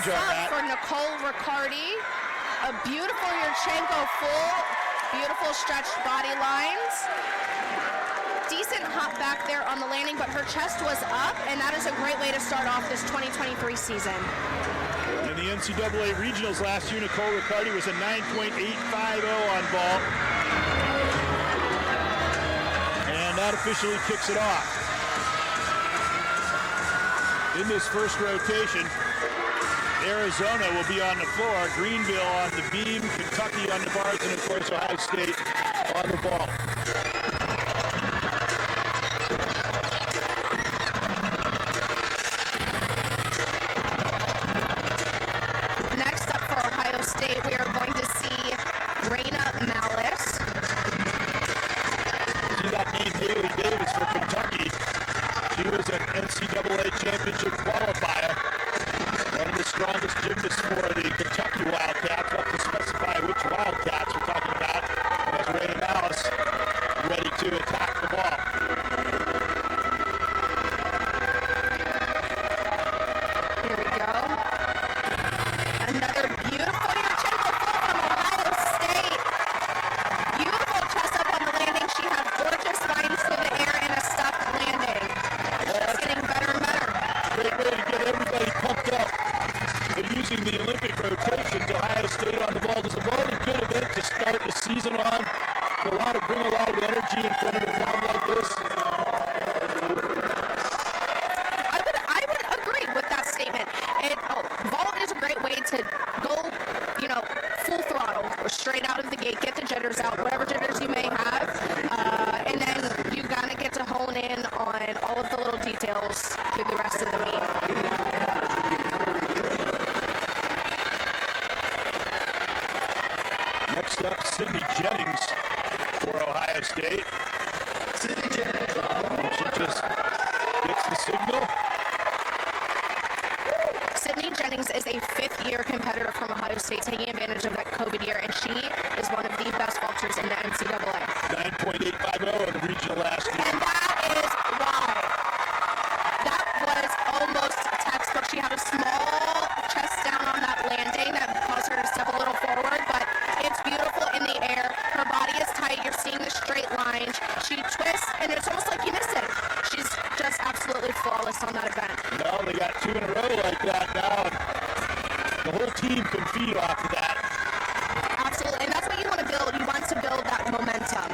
up for Nicole Riccardi. A beautiful Yurchenko full, beautiful stretched body lines. Decent hop back there on the landing, but her chest was up, and that is a great way to start off this 2023 season. In the NCAA regionals last year, Nicole Riccardi was a 9.850 on vault. And that officially kicks it off. In this first rotation, Arizona will be on the floor, Greenville on the beam, Kentucky on the bars, and of course Ohio State on the ball. Next up for Ohio State, we are going to see Raina Malice. See that name, Haley Davis for Kentucky. She was an NCAA championship qualifier. One of the strongest gymnasts for the Kentucky Wildcats. We'll have to specify which Wildcats we're talking about. As Raina Malice ready to attack the ball. Here we go. Another beautiful Yurchenko full from Ohio State. Beautiful chest up on the landing. She had gorgeous lines to the air and a stuck landing. It's just getting better and better. Great way to get everybody pumped up. But using the Olympic rotations, Ohio State on the ball. There's a really good event to start the season on. Bring a lot of energy in front of a crowd like this. I would agree with that statement. Vault is a great way to go, full throttle, straight out of the gate, get the jitters out, whatever jitters you may have, and then you gotta get to hone in on all of the little details through the rest of the meet. Next up, Sydney Jennings for Ohio State. Sydney Jennings. She just gets the signal. Sydney Jennings is a fifth-year competitor from Ohio State, taking advantage of that COVID year, and she is one of the best vaulters in the NCAA. 9.850 in the regional last year. And that is why. That was almost textbook. She had a small chest down on that landing that caused her to step a little forward, but it's beautiful in the air. Her body is tight. You're seeing the straight lines. She twists, and it's almost like you miss it. She's just absolutely flawless on that event. Well, they got two in a row like that now. The whole team can feed off of that. Absolutely, and that's what you want to build. You want to build that momentum.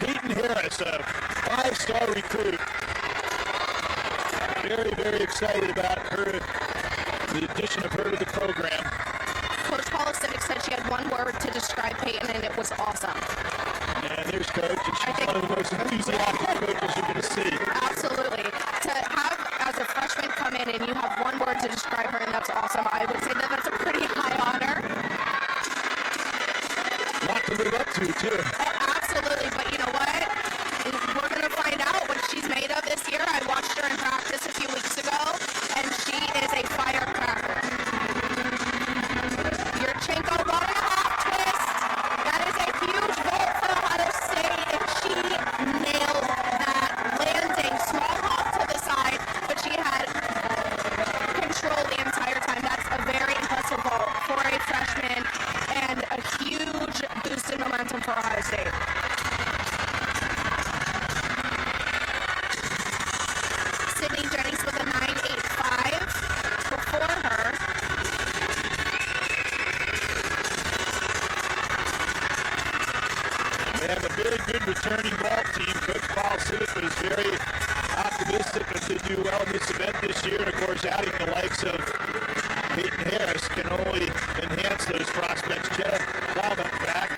Peyton Harris, a five-star recruit. Very, very excited about her, the addition of her to the program. Coach Paula Civic said she had one word to describe Peyton, and it was awesome. And there's Coach, and she's one of the most enthusiastic coaches you're going to see. Absolutely. To have, as a freshman, come in and you have one word to describe her, and that's awesome, I would say that that's a pretty high honor. Lot to live up to, too. Absolutely, but you know what? We're going to find out what she's made of this year. I watched her in practice a few weeks ago, and she is a firecracker. Yurchenko going off twist. That is a huge vault for Ohio State, and she nailed that landing. Small hop to the side, but she had control the entire time. That's a very impressive vault for a freshman, and a huge boost in momentum for Ohio State. Sydney Jennings with a 9.85 before her. They have a very good returning ball team. Coach Paul Civic was very optimistic that they do well in this event this year. And of course, adding the likes of Peyton Harris can only enhance those prospects. Jenna Lavak back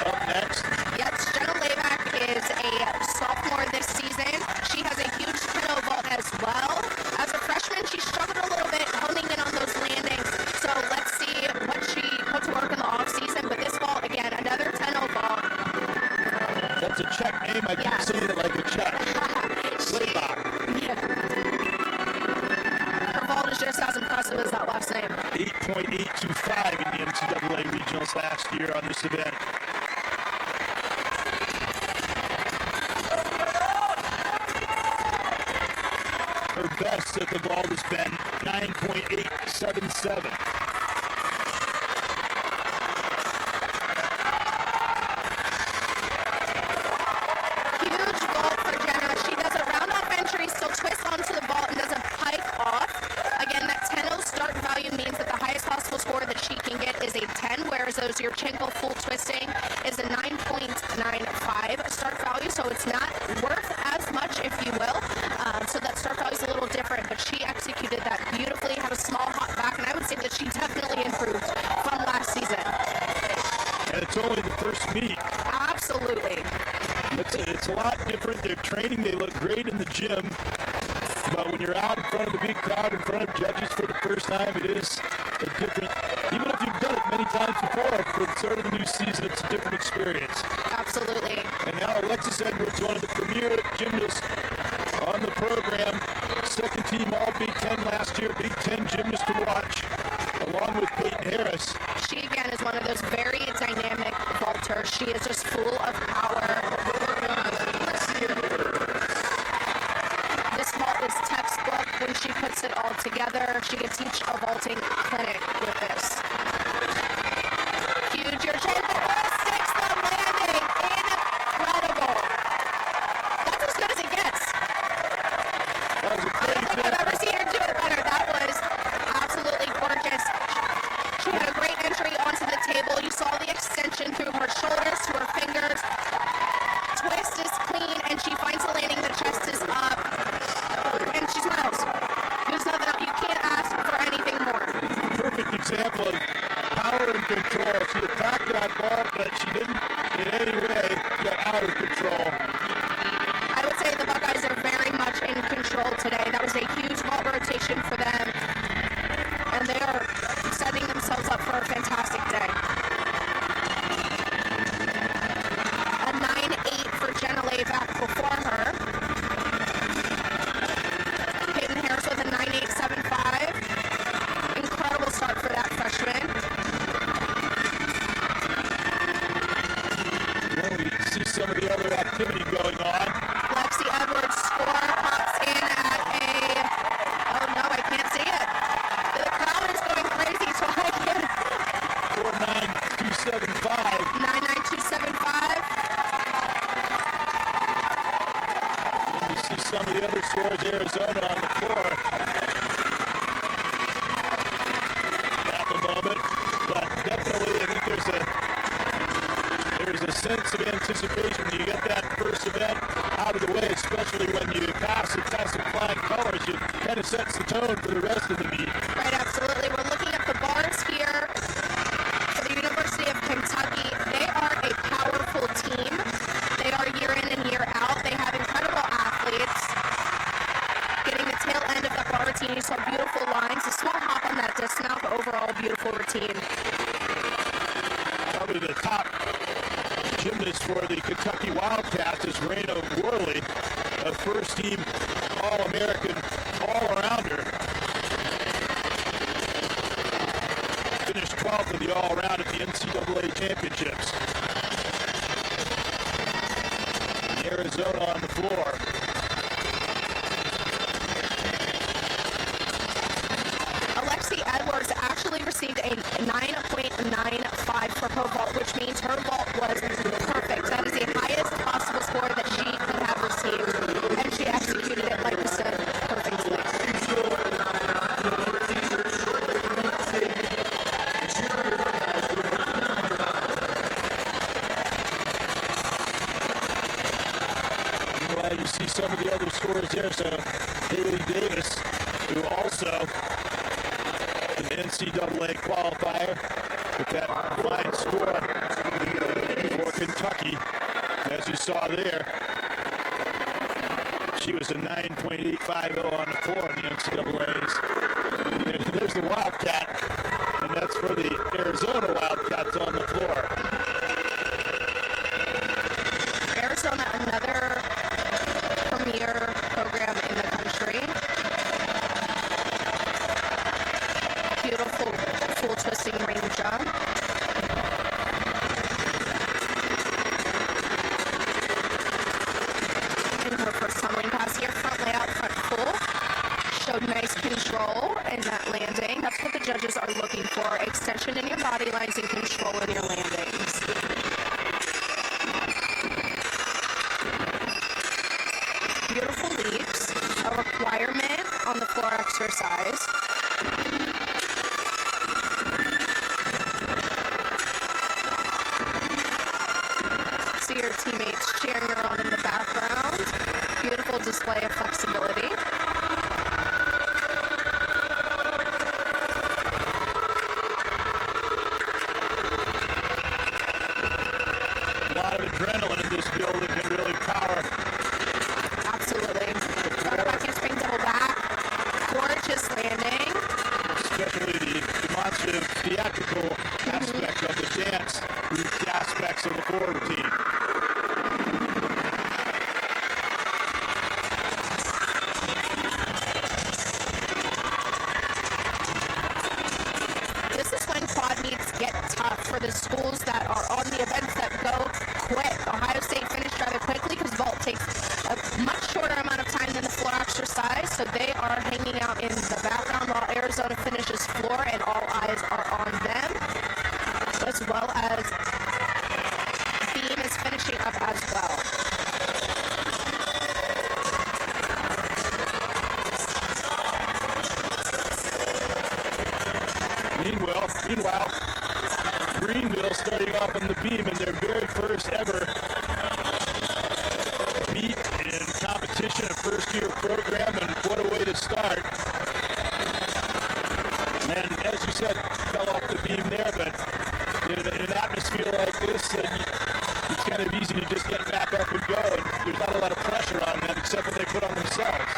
up next. Yes, Jenna Lavak is a sophomore this season. She has a huge 10-0 vault as well. As a freshman, she struggled a little bit honing in on those landings. So let's see what she put to work in the off-season. But this vault, again, another 10-0 vault. That's a check name. I keep saying it like a check. Lavak. Her vault is just as impressive as that last name. 8.825 in the NCAA regionals last year on this event. Her best at the vault has been 9.877. Huge vault for Jenna. She does a round off entry, still twists onto the vault and does a pike off. Again, that 10-0 start value means that the highest possible score that she can get is a 10, whereas those Yurchenko full twisting is a 9.95 start value, so it's not worth as much, if you will. So that start value is a little different, but she executed that beautifully, had a small hop back, and I would say that she definitely improved from last season. And it's only the first meet. Absolutely. It's a lot different. They're training. They look great in the gym. But when you're out in front of the big crowd, in front of judges for the first time, it is a different, even if you've done it many times before, for the start of the new season, it's a different experience. Absolutely. And now Alexis Edwards, one of the premier gymnasts on the program, second team All Big Ten last year, Big Ten gymnast to watch, along with Peyton Harris. She, again, is one of those very dynamic vaulters. She is just full of power. This vault is textbook when she puts it all together. She can teach a vaulting clinic with this. Huge Yurchenko sticks the landing. Incredible. That's as good as it gets. That was a I great don't think I've ever seen her do it better. That was absolutely gorgeous. She had a great entry onto the table. You saw the extension through her shoulders to her fingers. Twist is clean, and she finds the landing. The chest is up, and she smiles. There's nothing. You can't ask for anything more. perfect example of power and control. She attacked that ball, but she didn't in any way get out of control. I would say the Buckeyes are very much in control today. That was a huge vault rotation for them, and they are setting themselves up for a fantastic day. A 9.8 for Jenna Lay back before her. Peyton Harris with a 9.875. Incredible start for that freshman. Then we see some of the other activity going on. Lexi Edwards score pops in at a, oh no, I can't see it. The crowd is going crazy, so I can. 4.9275. 99275. You see some of the other scores. Arizona on the floor at the moment, but definitely I think there's a sense of anticipation when you get that first event out of the way, especially when you pass and test some flying colors. It kind of sets the tone for the rest of the meet. Right, absolutely. We're looking at the bars here for the University of Kentucky. They are a powerful team. They are year in and year out. They have incredible athletes. Getting the tail end of that bar routine, you saw beautiful lines, a small hop on that dismount, but overall beautiful routine. Probably the top gymnast for the Kentucky Wildcats is Raina Worley, a first-team All-American all-arounder. Finished 12th in the all-around at the NCAA championships. Arizona on the floor. Alexi Edwards actually received a 9.95 for her vault, which means her vault was perfect. That is the highest possible score that she could have received, and she executed it, like we said, perfectly. Well, you see some of the other scores there. So Haley Davis, who also an NCAA qualifier with that fine score for Kentucky, as you saw there. She was a 9.850 on the floor in the NCAAs. And there's the Wildcat, and that's for the Arizona Wildcats on the floor. Arizona, another premier program in the country. Beautiful full twisting ring jump. In her first tumbling pass here, front layout, front full. Showed nice control and in your body lines and control in your landings. Beautiful leaps, a requirement on the floor exercise. See your teammates cheering you on in the background. Beautiful display of flexibility. A lot of adrenaline in this building can really power. Absolutely. Double back handspring, double back. Gorgeous landing. Especially the demonstrative theatrical aspect of the dance, the aspects of the floor routine. This is when quad meets get tough for the schools that are on the events that go quick. Ohio State finished rather quickly because vault takes a much shorter amount of time than the floor exercise, so they are hanging out in the background while Arizona finishes floor and all eyes are on them, as well as beam is finishing up as well. Meanwhile, Greenville starting off on the beam in their very first ever meet in competition, a first-year program, and what a way to start. And as you said, fell off the beam there, but in an atmosphere like this, it's kind of easy to just get back up and go, and there's not a lot of pressure on them except what they put on themselves.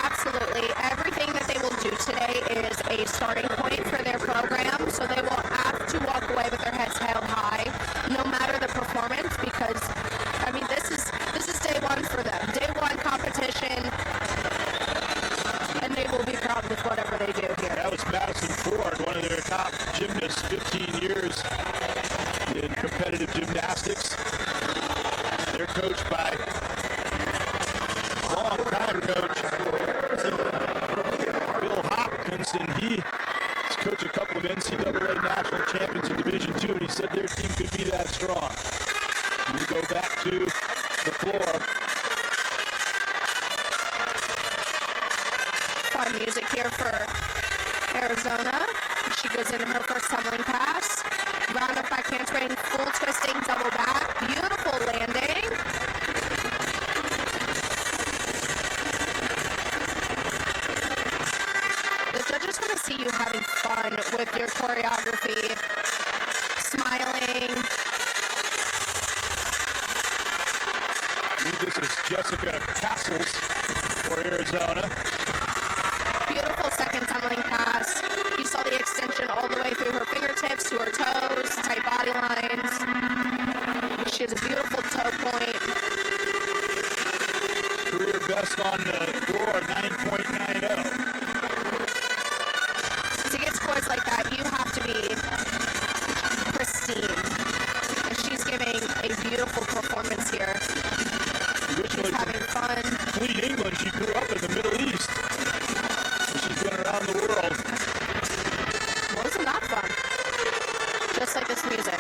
Absolutely. Everything that they will do today is a starting point for their program, so they will have to walk away with their heads held high, no matter the performance, because, I mean, this is day one for them. Day one competition, and they will be proud with whatever they do here. That was Madison Ford, one of their top gymnasts, 15 years in competitive gymnastics. They're coached by long-time coach Bill Hopkins, and he's coached a couple of NCAA national champions in Division II, and he said their team could be that strong. We go back to the floor. Fun music here for Arizona. She goes into her first tumbling pass. Round up back handspring, full twisting, double back. Beautiful landing. The judges want to see you having fun with your choreography, smiling. This is Jessica Castles for Arizona. Beautiful second tumbling pass. You saw the extension all the way through her fingertips to her toes, tight body lines. She has a beautiful toe point. Career best on the floor, 9.90. To get scores like that, you have to be pristine. And she's giving a beautiful performance here. Originally She's having fun. Fleet, England. She grew up in the Middle East. She's been around the world. Well, isn't that fun? Just like this music.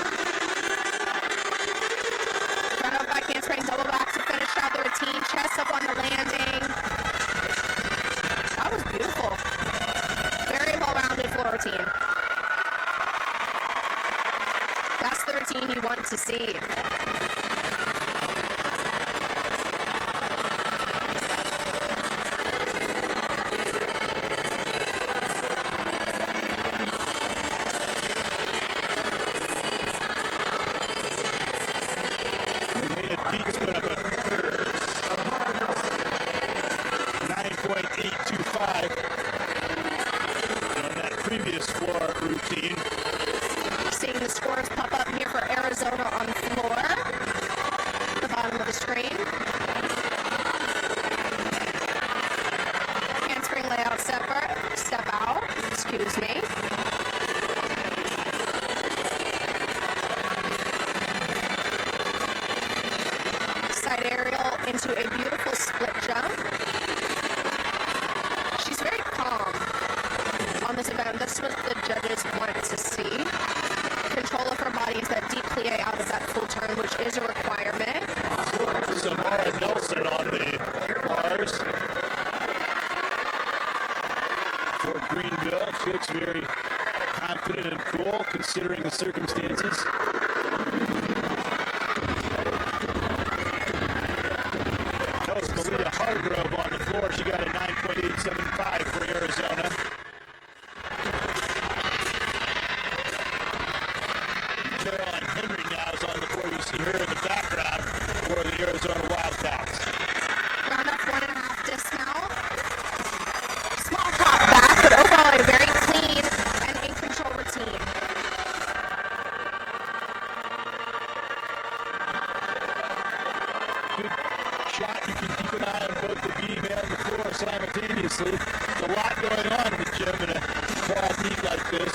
Front up back handspring, double back to finish out the routine. Chest up on the landing. That was beautiful. Very well-rounded floor routine. That's the routine you want to see. Peaks put up a 9.825 on that previous floor routine. Seeing the scores pop up here for Arizona on the floor. The bottom of the screen. Handspring layout step out. Excuse me. Side aerial into a beautiful split jump. She's very calm on this event. That's what the judges want to see. Nelson on the bars for Greenville. She looks very confident and cool considering the circumstances. That was Malia Hargrove on the floor. She got a 9.875 for Arizona. Caroline Henry now is on the floor. You see her in the background for the Arizona Wildcats. Round up 1.5 dismount. Small top back, but overall a very clean and in control routine. Good shot. You can keep an eye on both the beam and the floor simultaneously. There's a lot going on in the gym in a fall meet like this.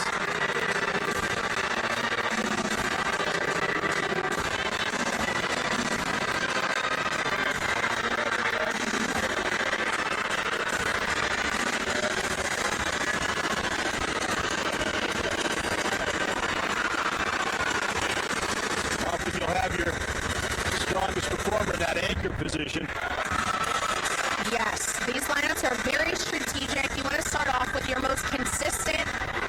Often you'll have your strongest performer in that anchor position. Yes, these lineups are very strategic. You want to start off with your most consistent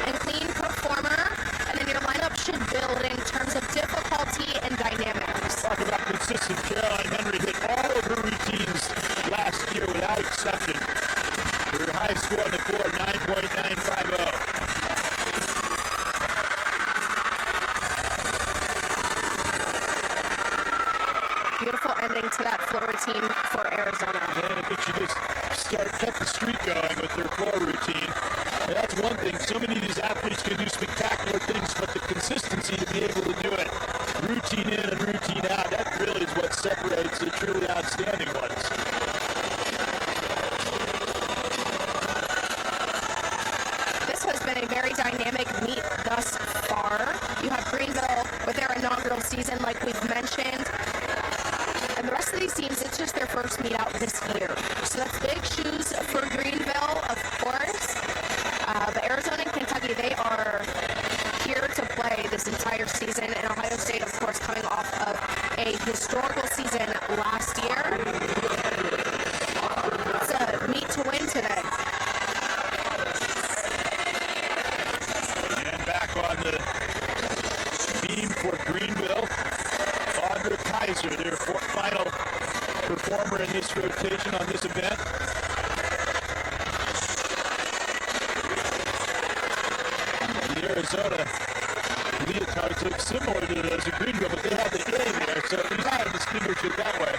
and clean performer, and then your lineup should build in terms of difficulty and dynamics. Talk about consistent. Caroline Henry hit all of her routines last year without exception. Her high score on the court, 9.950. Beautiful ending to that floor routine for Arizona. And I think she just kept the streak going with her floor routine. And that's one thing. So many of these athletes can do spectacular things, but the consistency to be able to do it routine in and routine out, that really is what separates the truly outstanding ones. This has been a very dynamic meet thus far. You have Greenville with their inaugural season, like we've mentioned. And the rest of these teams, it's just their first meet out this year. So that's big shoes for Greenville, of course. But Arizona and Kentucky, they are here to play this entire season. And Ohio State, of course, coming off of a historical season last year. It's a meet to win today. And back on the beam for Greenville, Audra Kaiser, their final performer in this rotation on this event. The Arizona leotards look similar to those of Greenville, but they have the A there, so you gotta distinguish it that way.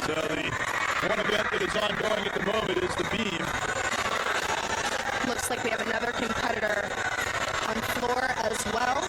So the one event that is ongoing at the moment is the beam. Looks like we have another competitor on floor as well.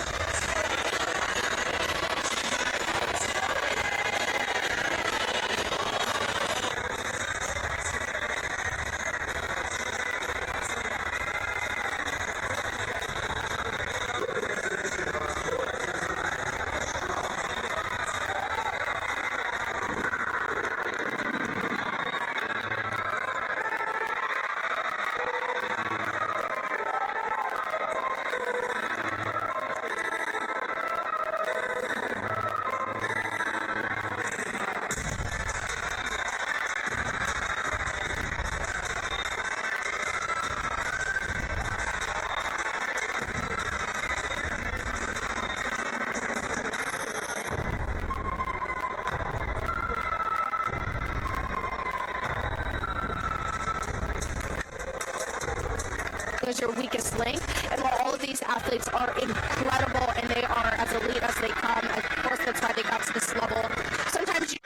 Is your weakest link, and while all of these athletes are incredible and they are as elite as they come, of course that's why they got to this level. Sometimes you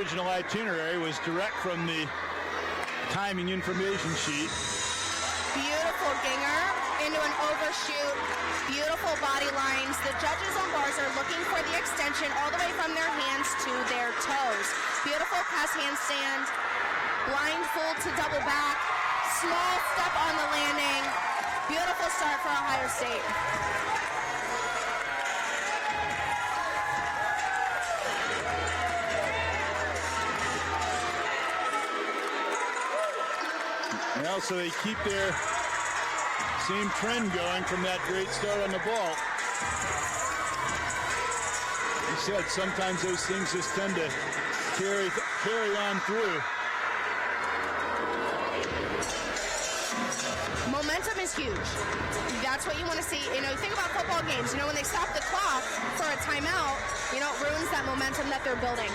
original itinerary was direct from the timing information sheet. Beautiful ginger into an overshoot. Beautiful body lines. The judges on bars are looking for the extension all the way from their hands to their toes. Beautiful cast handstand. Blind full to double back. Small step on the landing. Beautiful start for Ohio State. Well, so they keep their same trend going from that great start on the ball. He said sometimes those things just tend to carry on through. Momentum is huge. That's what you want to see. You know, think about football games. You know, when they stop the clock for a timeout, you know, it ruins that momentum that they're building.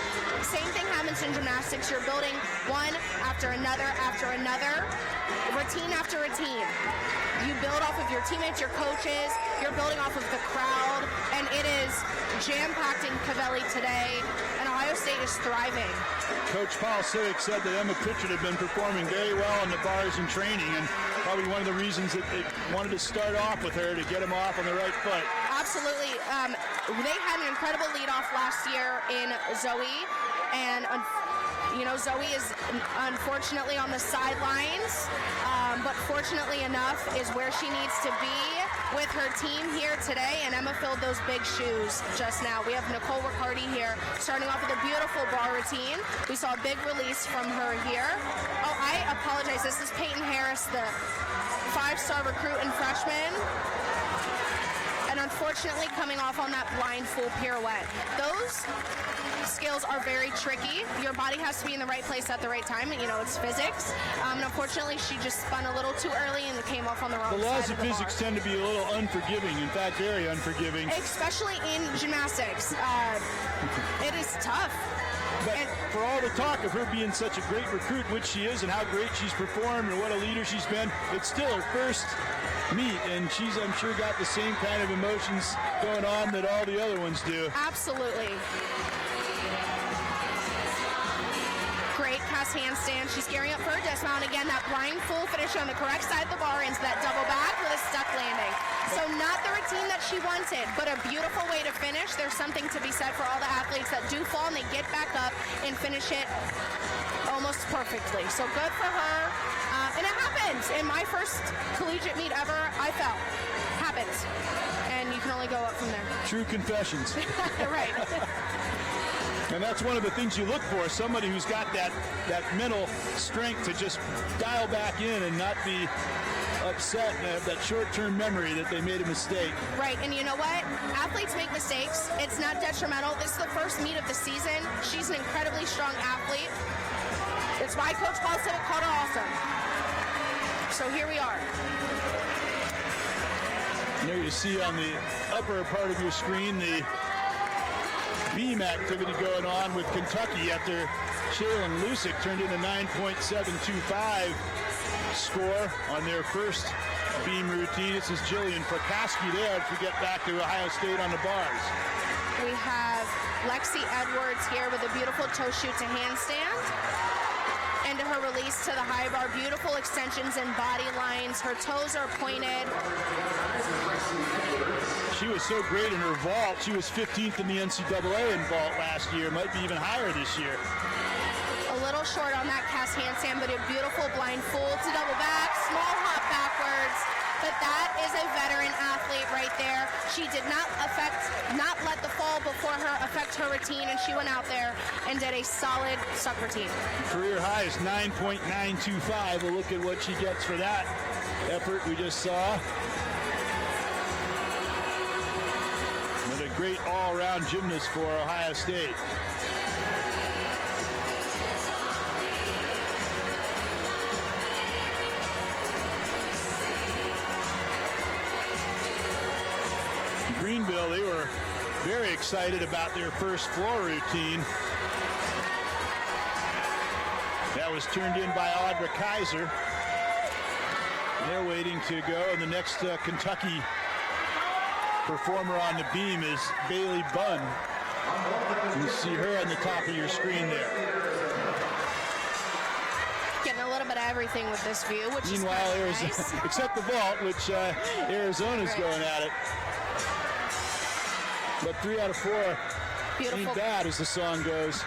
Same thing happens in gymnastics. You're building one after another, routine after routine. You build off of your teammates, your coaches, you're building off of the crowd, and it is jam-packed in Covelli today, and Ohio State is thriving. Coach Paul Civic said that Emma Pritchard had been performing very well on the bars in training, and probably one of the reasons that they wanted to start off with her to get them off on the right foot. Absolutely. They had an incredible lead-off last year in Zoe, and you know, Zoe is unfortunately on the sidelines, but fortunately enough is where she needs to be with her team here today, and Emma filled those big shoes just now. We have Nicole Riccardi here, starting off with a beautiful bar routine. We saw a big release from her here. Oh, I apologize. This is Peyton Harris, the 5-star recruit and freshman. And unfortunately coming off on that blind full pirouette. Those skills are very tricky. Your body has to be in the right place at the right time, and you know, it's physics. And unfortunately, she just spun a little too early and came off on the wrong side. The laws of the physics bar. tend to be a little unforgiving, in fact, very unforgiving. Especially in gymnastics. It is tough. But for all the talk of her being such a great recruit, which she is, and how great she's performed and what a leader she's been, it's still her first meet, and she's, I'm sure, got the same kind of emotions going on that all the other ones do. Absolutely. Great cast handstand. She's gearing up for her dismount. Again, that blind full finish on the correct side of the bar into that double back with a stuck landing. So not the routine that she wanted, but a beautiful way to finish. There's something to be said for all the athletes that do fall and they get back up and finish it almost perfectly. So good for her. And it happens. In my first collegiate meet ever, I fell. Happens. And you can only go up from there. True confessions. Right. And that's one of the things you look for, somebody who's got that mental strength to just dial back in and not be upset and have that short-term memory that they made a mistake. Right, and you know what? Athletes make mistakes. It's not detrimental. This is the first meet of the season. She's an incredibly strong athlete. It's why Coach Paul Civic called her awesome. So here we are. There you see on the upper part of your screen the beam activity going on with Kentucky after Shaylin Lusick turned in a 9.725 score on their first beam routine. This is Jillian Frakaski there as we get back to Ohio State on the bars. We have Lexi Edwards here with a beautiful toe shoot to handstand. Into her release to the high bar. Beautiful extensions and body lines. Her toes are pointed. She was so great in her vault. She was 15th in the NCAA in vault last year. Might be even higher this year. A little short on that cast handstand, but a beautiful blind full to double back. Small hop backwards. But that is a veteran athlete right there. She did not let the fall before her affect her routine, and she went out there and did a solid suck routine. Career high is 9.925. We'll look at what she gets for that effort we just saw. What a great all-around gymnast for Ohio State. Greenville, they were very excited about their first floor routine. That was turned in by Audra Kaiser. They're waiting to go, and the next Kentucky performer on the beam is Bailey Bunn. You see her on the top of your screen there. little bit of everything with this view, which Meanwhile, is nice. except the vault, which Arizona's going at it. But 3 out of 4 Beautiful. ain't bad, as the song goes.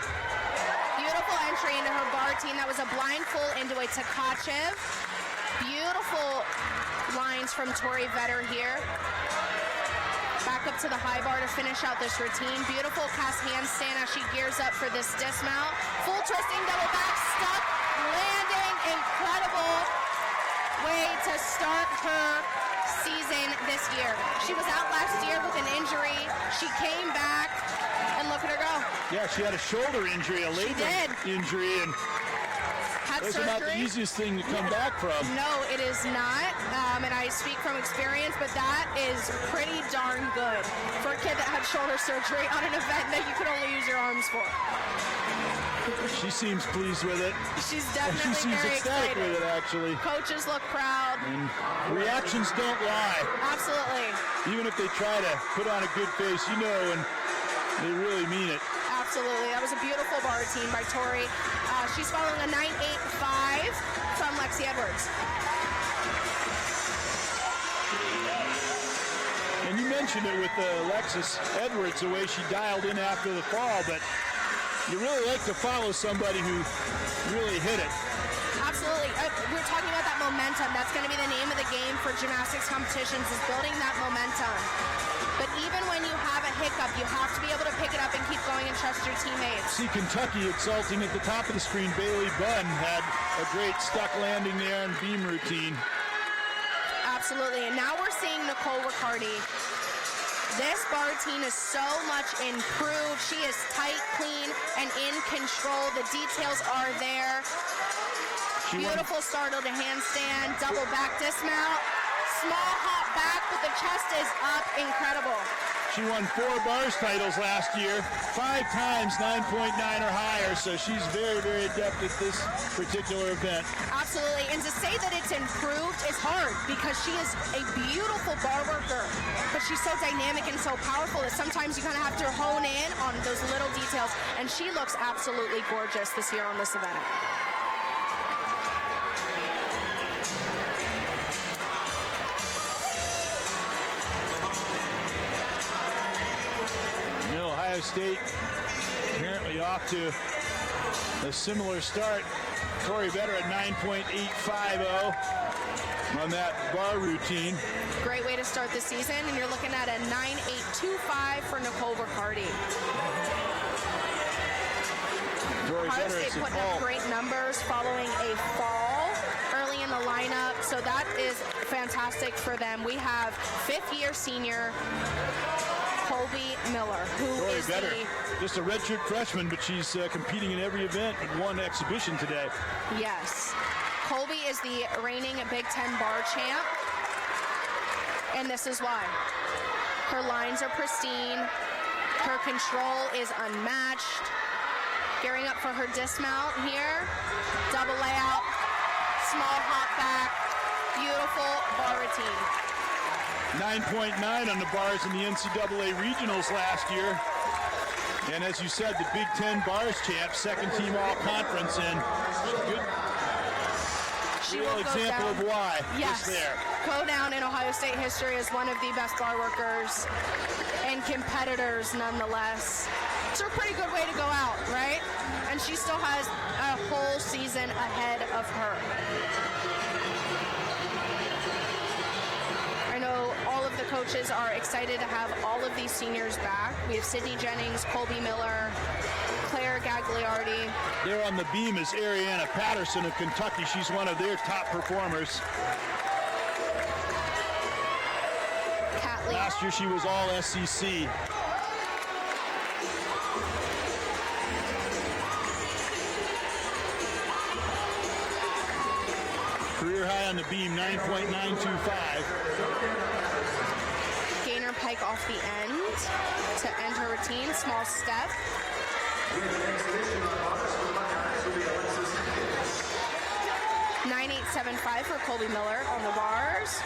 Beautiful entry into her bar routine. That was a blind full into a Tkachev. Beautiful lines from Tori Vetter here. Back up to the high bar to finish out this routine. Beautiful cast handstand as she gears up for this dismount. Full twisting double back, stuck, landing. Incredible way to start her season this year. She was out last year with an injury. She came back, and look at her go. Yeah, she had a shoulder injury, a labrum injury, and had those surgery. are not the easiest thing to come back from. No, it is not, and I speak from experience, but that is pretty darn good for a kid that had shoulder surgery on an event that you could only use your arms for. She seems pleased with it. She's She definitely seems very ecstatic excited. with it, actually. Coaches look proud. And reactions don't lie. Absolutely. Even if they try to put on a good face, you know, and they really mean it. Absolutely. That was a beautiful bar routine by Tori. She's following a 9.85 from Lexi Edwards. And you mentioned it with Alexis Edwards, the way she dialed in after the fall, but you really like to follow somebody who really hit it. Absolutely. We're talking about that momentum. That's going to be the name of the game for gymnastics competitions, is building that momentum. But even when you have a hiccup, you have to be able to pick it up and keep going and trust your teammates. See Kentucky exulting at the top of the screen. Bailey Bunn had a great stuck landing there and beam routine. Absolutely. And now we're seeing Nicole Riccardi. This bar routine is so much improved. She is tight, clean, and in control. The details are there. Beautiful startle to handstand, double back dismount, small hop back, but the chest is up. Incredible. She won 4 bars titles last year, 5 times 9.9 or higher, so she's very, very adept at this particular event. Absolutely, and to say that it's improved is hard because she is a beautiful bar worker, but she's so dynamic and so powerful that sometimes you kind of have to hone in on those little details, and she looks absolutely gorgeous this year on this event. Ohio State apparently off to a similar start. Tori Vetter at 9.850 on that bar routine. Great way to start the season, and you're looking at a 9.825 for Nicole Riccardi. Ohio State putting up great numbers following a fall early in the lineup, so that is fantastic for them. We have 5th-year senior Colby Miller, who Tori is Vetter, just a redshirt freshman, but she's competing in every event and won exhibition today. Yes. Colby is the reigning Big Ten bar champ, and this is why. Her lines are pristine. Her control is unmatched. Gearing up for her dismount here. Double layout, small hop back, beautiful bar routine. 9.9 on the bars in the NCAA regionals last year. And as you said, the Big Ten bars champ, 2nd team all-conference, and good real example of why. Yes, there. Go down in Ohio State history as one of the best bar workers and competitors nonetheless. It's a pretty good way to go out, right? And she still has a whole season ahead of her. I know all of the coaches are excited to have all of these seniors back. We have Sydney Jennings, Colby Miller, Claire Gagliardi. There on the beam is Ariana Patterson of Kentucky. She's one of their top performers. Last year she was all SEC. Career high on the beam, 9.925. Gainer pike off the end to end her routine. Small step. .9875 for Colby Miller on the bars.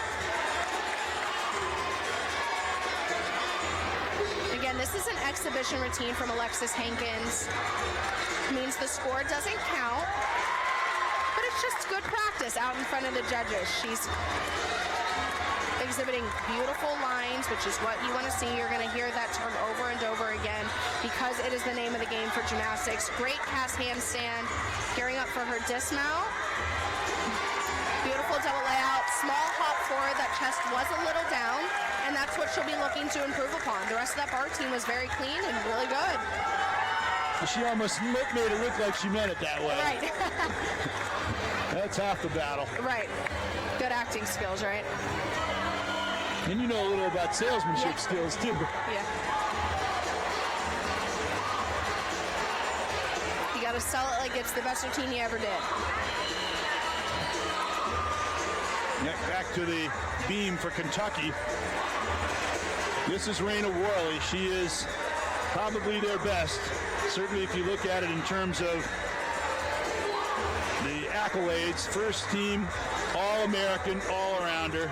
Again, this is an exhibition routine from Alexis Hankins. It means the score doesn't count, but it's just good practice out in front of the judges. She's exhibiting beautiful lines, which is what you want to see. You're going to hear that term over and over again because it is the name of the game for gymnastics. Great cast handstand, gearing up for her dismount. Beautiful double layout, small hop forward. That chest was a little down, and that's what she'll be looking to improve upon. The rest of that bar team was very clean and really good. She almost made it look like she meant it that way. Right. That's half the battle. Right. Good acting skills, right? And you know a little about salesmanship skills, too. Yeah. You got to sell it like it's the best routine you ever did. Back to the beam for Kentucky. This is Raina Worley. She is probably their best. Certainly if you look at it in terms of the accolades, first team, All-American, all-arounder.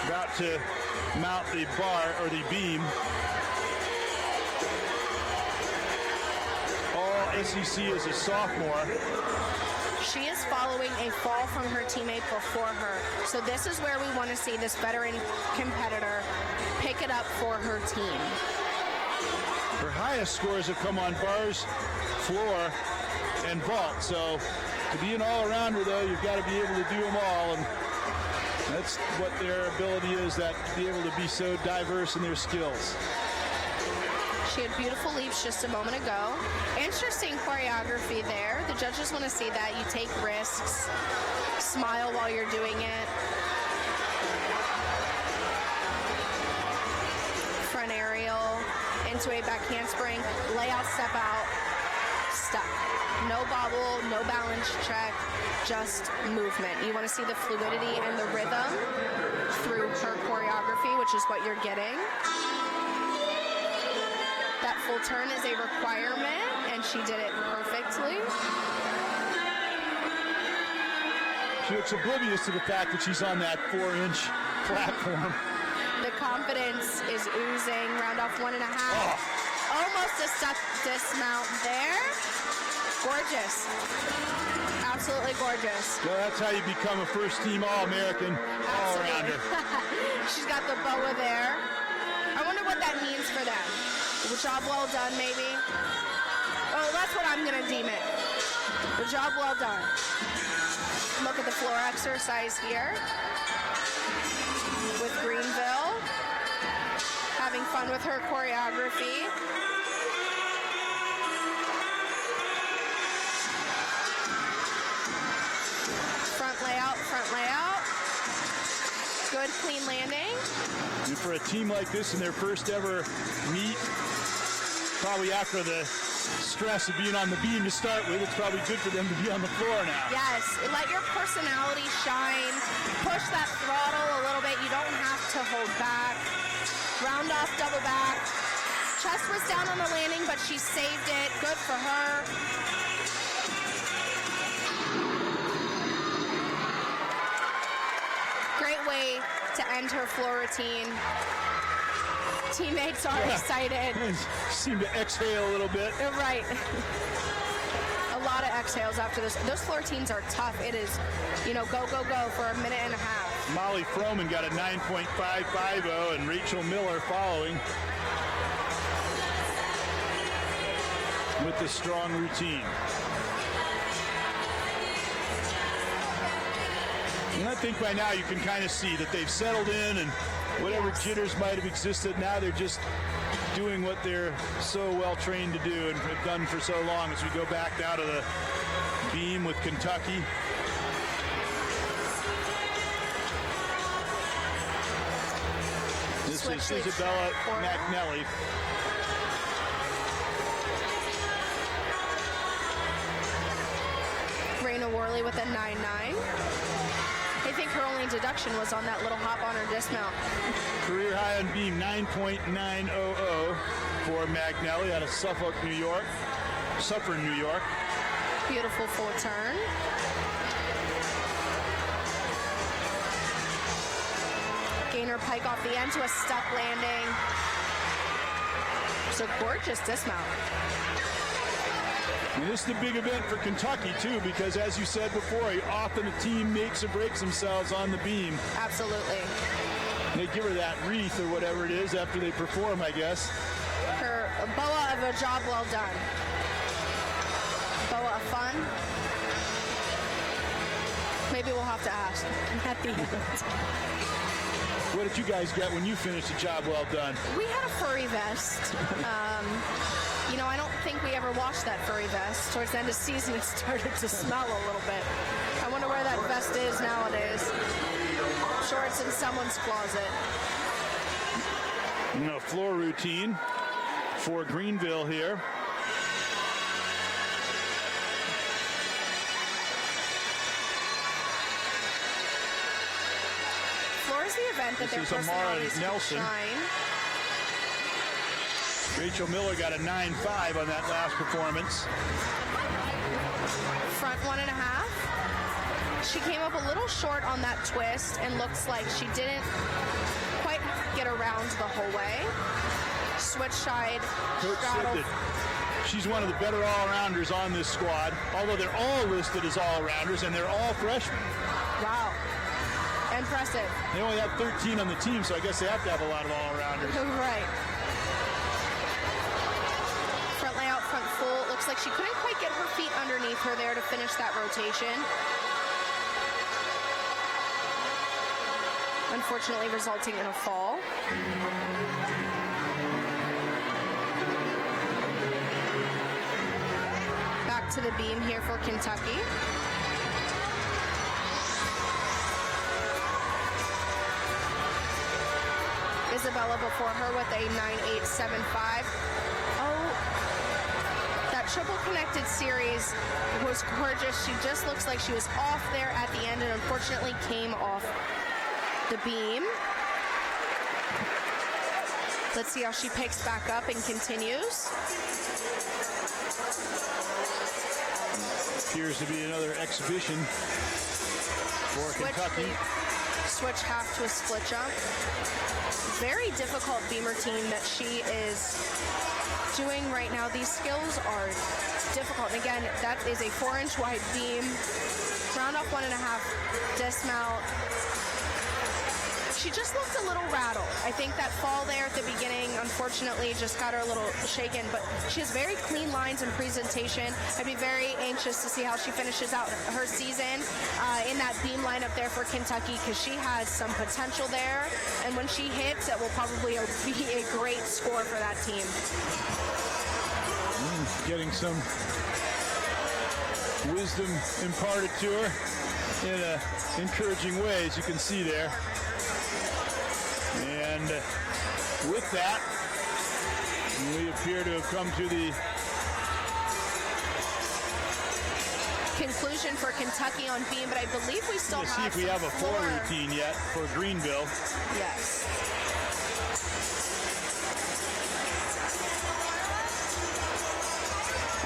About to mount the bar, or the beam. All SEC as a sophomore. She is following a fall from her teammate before her. So this is where we want to see this veteran competitor pick it up for her team. Her highest scores have come on bars, floor, and vault. So to be an all-arounder, though, you've got to be able to do them all. And that's what their ability is, that to be able to be so diverse in their skills. She had beautiful leaps just a moment ago. Interesting choreography there. The judges want to see that. You take risks, smile while you're doing it. Front aerial into a back handspring, layout, step out, step. No bobble, no balance check, just movement. You want to see the fluidity and the rhythm through her choreography, which is what you're getting. That full turn is a requirement, and she did it perfectly. She looks oblivious to the fact that she's on that 4-inch platform. The confidence is oozing. Round off 1.5. Oh. Almost a stuck dismount there. Gorgeous. Absolutely gorgeous. So that's how you become a first-team All-American all-arounder. She's got the boa there. I wonder what that means for them. Job well done, maybe. Oh, that's what I'm going to deem it. The job well done. Look at the floor exercise here with Greenville. Having fun with her choreography. Front layout, front layout. Good, clean landing. And for a team like this in their first ever meet, probably after the stress of being on the beam to start with, it's probably good for them to be on the floor now. Yes, let your personality shine. Push that throttle a little bit. You don't have to hold back. Round off, double back. Chest was down on the landing, but she saved it. Good for her. Great way to end her floor routine. Teammates are excited. Seem to exhale a little bit. Right. A lot of exhales after this. Those floor routines are tough. It is, go, go, go for a minute and a half. Molly Froman got a 9.550 and Rachel Miller following with the strong routine. And I think by now you can kind of see that they've settled in, and whatever jitters might have existed, now they're just doing what they're so well trained to do and have done for so long. As we go back now to the beam with Kentucky. This is Isabella McNally. Raina Worley with a 9.9. I think her only deduction was on that little hop on her dismount. Career high on beam 9.900 for McNally out of Suffolk, New York. Suffern, New York. Beautiful full turn. Gainer pike off the end to a stuck landing. It's a gorgeous dismount. And this is the big event for Kentucky, too, because as you said before, often a team makes or breaks themselves on the beam. Absolutely. They give her that wreath or whatever it is after they perform, I guess. Her boa of a job well done. Boa of fun. Maybe we'll have to ask at the end. What did you guys get when you finished a job well done? We had a furry vest. You know, I don't think we ever washed that furry vest. Towards the end of the season, it started to smell a little bit. I wonder where that vest is nowadays. I'm sure it's in someone's closet. Floor routine for Greenville here. Floor is the event that their personalities Nelson. shine. Rachel Miller got a 9.5 on that last performance. Front 1.5. She came up a little short on that twist and looks like she didn't quite get around the whole way. Switch side. Coach said that she's one of the better all-arounders on this squad, although they're all listed as all-arounders and they're all freshmen. Wow. Impressive. They only have 13 on the team, so I guess they have to have a lot of all-arounders. Right. Front layout, front full. It looks like she couldn't quite get her feet underneath her there to finish that rotation. Unfortunately, resulting in a fall. Back to the beam here for Kentucky. Isabella before her with a 9.875. Oh, that triple connected series was gorgeous. She just looks like she was off there at the end and unfortunately came off the beam. Let's see how she picks back up and continues. Appears to be another exhibition for Kentucky. Switch half to a split jump. Very difficult beam routine that she is doing right now. These skills are difficult. And again, that is a 4-inch wide beam. Round off 1.5, dismount. She just looked a little rattled. I think that fall there at the beginning, unfortunately, just got her a little shaken. But she has very clean lines and presentation. I'd be very anxious to see how she finishes out her season in that beam lineup there for Kentucky, because she has some potential there. And when she hits, it will probably be a great score for that team. Getting some wisdom imparted to her in an encouraging way, as you can see there. And with that, we appear to have come to the conclusion for Kentucky on beam, but I believe we still have see if we have a floor routine yet for Greenville. Yes.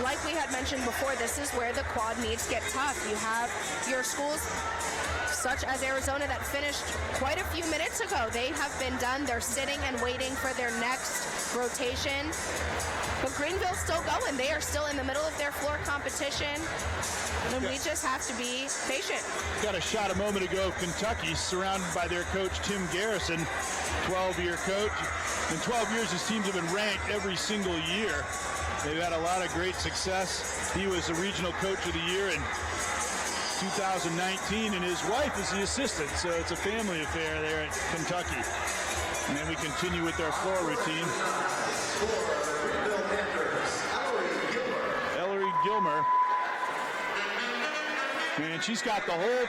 Like we had mentioned before, this is where the quad meets get tough. You have your schools such as Arizona that finished quite a few minutes ago. They have been done. They're sitting and waiting for their next rotation. But Greenville's still going. They are still in the middle of their floor competition. And we just have to be patient. Got a shot a moment ago of Kentucky surrounded by their coach, Tim Garrison, 12-year coach. In 12 years, his teams have been ranked every single year. They've had a lot of great success. He was the regional coach of the year in 2019, and his wife is the assistant, so it's a family affair there at Kentucky. And then we continue with our floor routine. Ellery Gilmer. And she's got the whole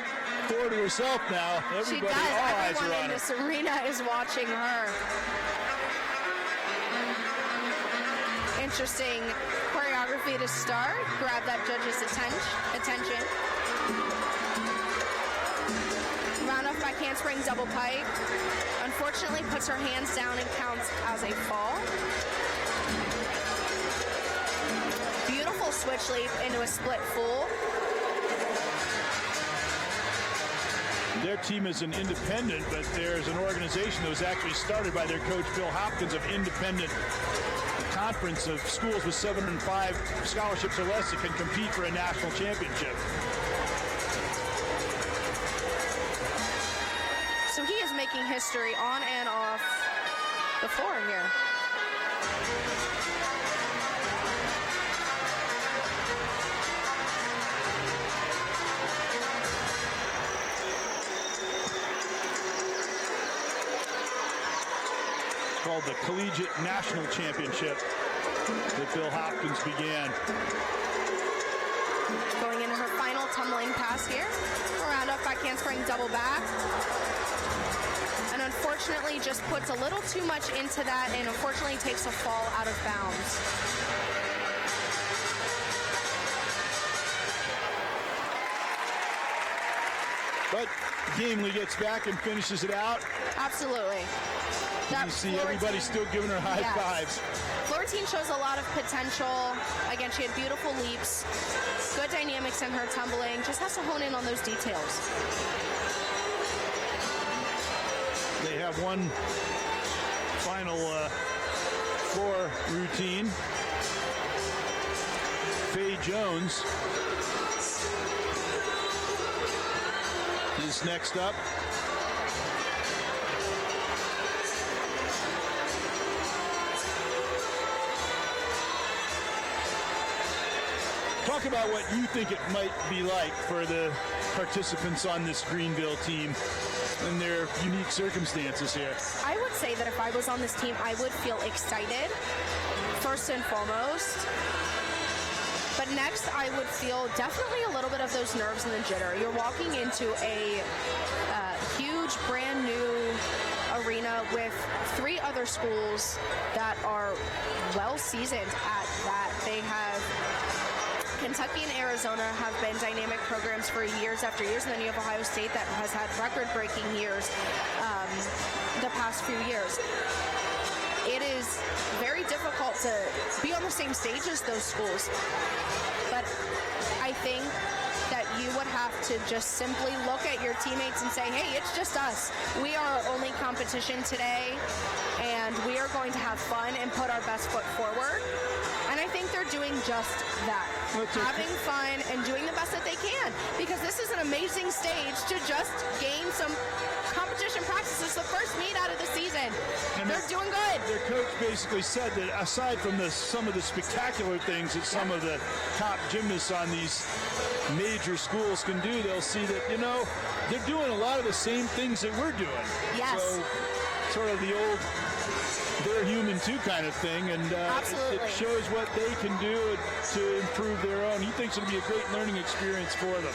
floor to herself now. She Everybody, does. all eyes Everyone are on in her. this arena is watching her. Interesting choreography to start. Grab that judge's attention. Round off by handspring double pike. Unfortunately, puts her hands down and counts as a fall. Beautiful switch leap into a split full. Their team is an independent, but there's an organization that was actually started by their coach, Bill Hopkins, of independent conference of schools with 705 scholarships or less that can compete for a national championship. So he is making history on and off the floor here. It's called the Collegiate National Championship that Bill Hopkins began. Going into her final tumbling pass here. A round-off back handspring double back. And unfortunately just puts a little too much into that and unfortunately takes a fall out of bounds. But Gamely gets back and finishes it out. Absolutely. You see everybody still giving her high fives. Florentine shows a lot of potential. Again, she had beautiful leaps, good dynamics in her tumbling, just has to hone in on those details. They have one final floor routine. Faye Jones is next up. Talk about what you think it might be like for the participants on this Greenville team and their unique circumstances here. I would say that if I was on this team, I would feel excited, first and foremost. But next, I would feel definitely a little bit of those nerves and the jitter. You're walking into a huge, brand new arena with 3 other schools that are well seasoned at that. They have Kentucky and Arizona have been dynamic programs for years after years, and then you have Ohio State that has had record-breaking years the past few years. It is very difficult to be on the same stage as those schools, but I think that you would have to just simply look at your teammates and say, hey, it's just us. We are our only competition today, and we are going to have fun and put our best foot forward. And I think they're doing just that. Having fun and doing the best that they can. Because this is an amazing stage to just gain some competition practice. It's the first meet out of the season. And they're doing good. Their coach basically said that aside from some of the spectacular things that some of the top gymnasts on these major schools can do, they'll see that, you know, they're doing a lot of the same things that we're doing. Yes. So sort of the old they're human too kind of thing, and it shows what they can do to improve their own. He thinks it'll be a great learning experience for them.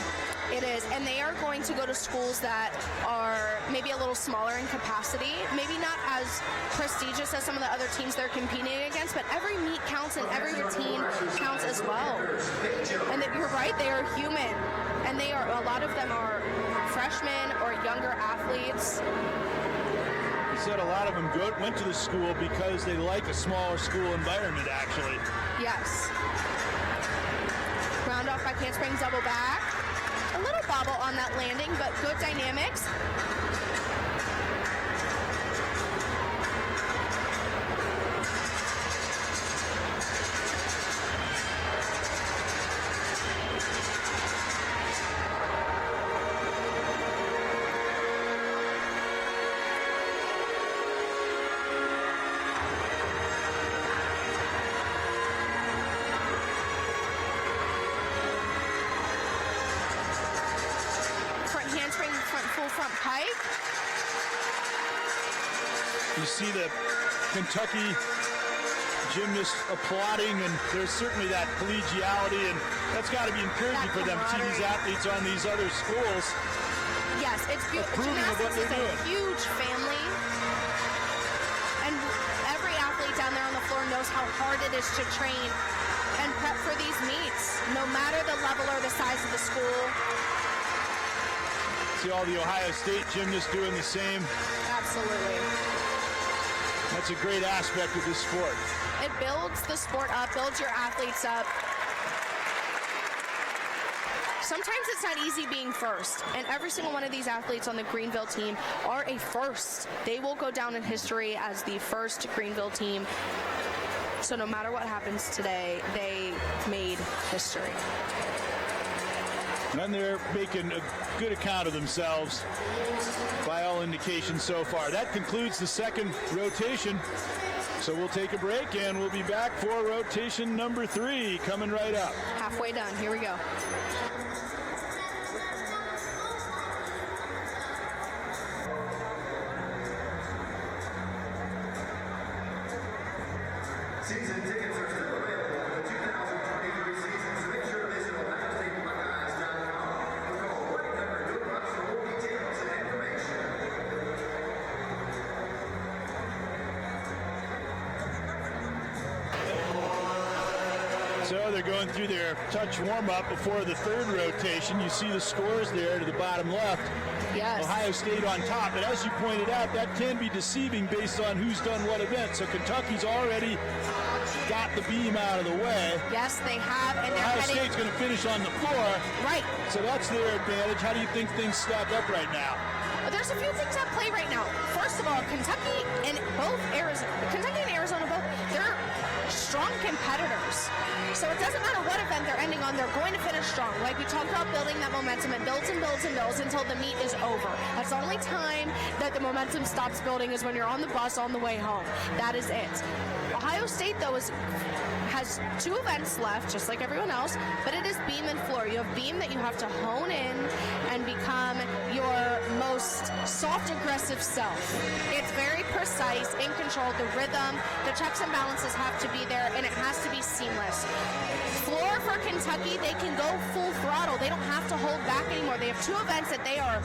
It is, and they are going to go to schools that are maybe a little smaller in capacity, maybe not as prestigious as some of the other teams they're competing against, but every meet counts and every routine counts as well. And that you're right, they are human, and they are, a lot of them are freshmen or younger athletes. He said a lot of them went to the school because they like a smaller school environment, actually. Yes. Round off back handspring double back. A little bobble on that landing, but good dynamics. You see the Kentucky gymnasts applauding, and there's certainly that collegiality, and that's got to be encouraging for them to see these athletes on these other schools. Yes, it's beautiful. Gymnastics is a huge family, and every athlete down there on the floor knows how hard it is to train and prep for these meets, no matter the level or the size of the school. See all the Ohio State gymnasts doing the same. Absolutely. That's a great aspect of this sport. It builds the sport up, builds your athletes up. Sometimes it's not easy being first, and every single one of these athletes on the Greenville team are a first. They will go down in history as the first Greenville team So no matter what happens today, they made history. And they're making a good account of themselves by all indications so far. That concludes the second rotation. So we'll take a break and we'll be back for rotation number 3 coming right up. Halfway done. Here we go. Season tickets are still available for the 2023 season, so make sure to visit OhioStateBuckeyes.com or call 1-800-NEW-BUCKS for more details and information. So they're going through their touch warm-up before the third rotation. You see the scores there to the bottom left. Yes. Ohio State on top. But as you pointed out, that can be deceiving based on who's done what event. So Kentucky's already got the beam out of the way. Yes, they have. And they're Ohio heading... State's going to finish on the floor. Right. So that's their advantage. How do you think things stack up right now? There's a few things at play right now. First of all, Kentucky and Arizona both, they're strong competitors. So it doesn't matter what event they're ending on, they're going to finish strong. Like we talked about building that momentum, it builds and builds and builds until the meet is over. That's the only time that the momentum stops building is when you're on the bus on the way home. That is it. Ohio State, though, has 2 events left, just like everyone else, but it is beam and floor. You have beam that you have to hone in and become your most soft, aggressive self. It's very precise, in control, the rhythm, the checks and balances have to be there, and it has to be seamless. Floor for Kentucky, they can go full throttle. They don't have to hold back anymore. They have 2 events that they are,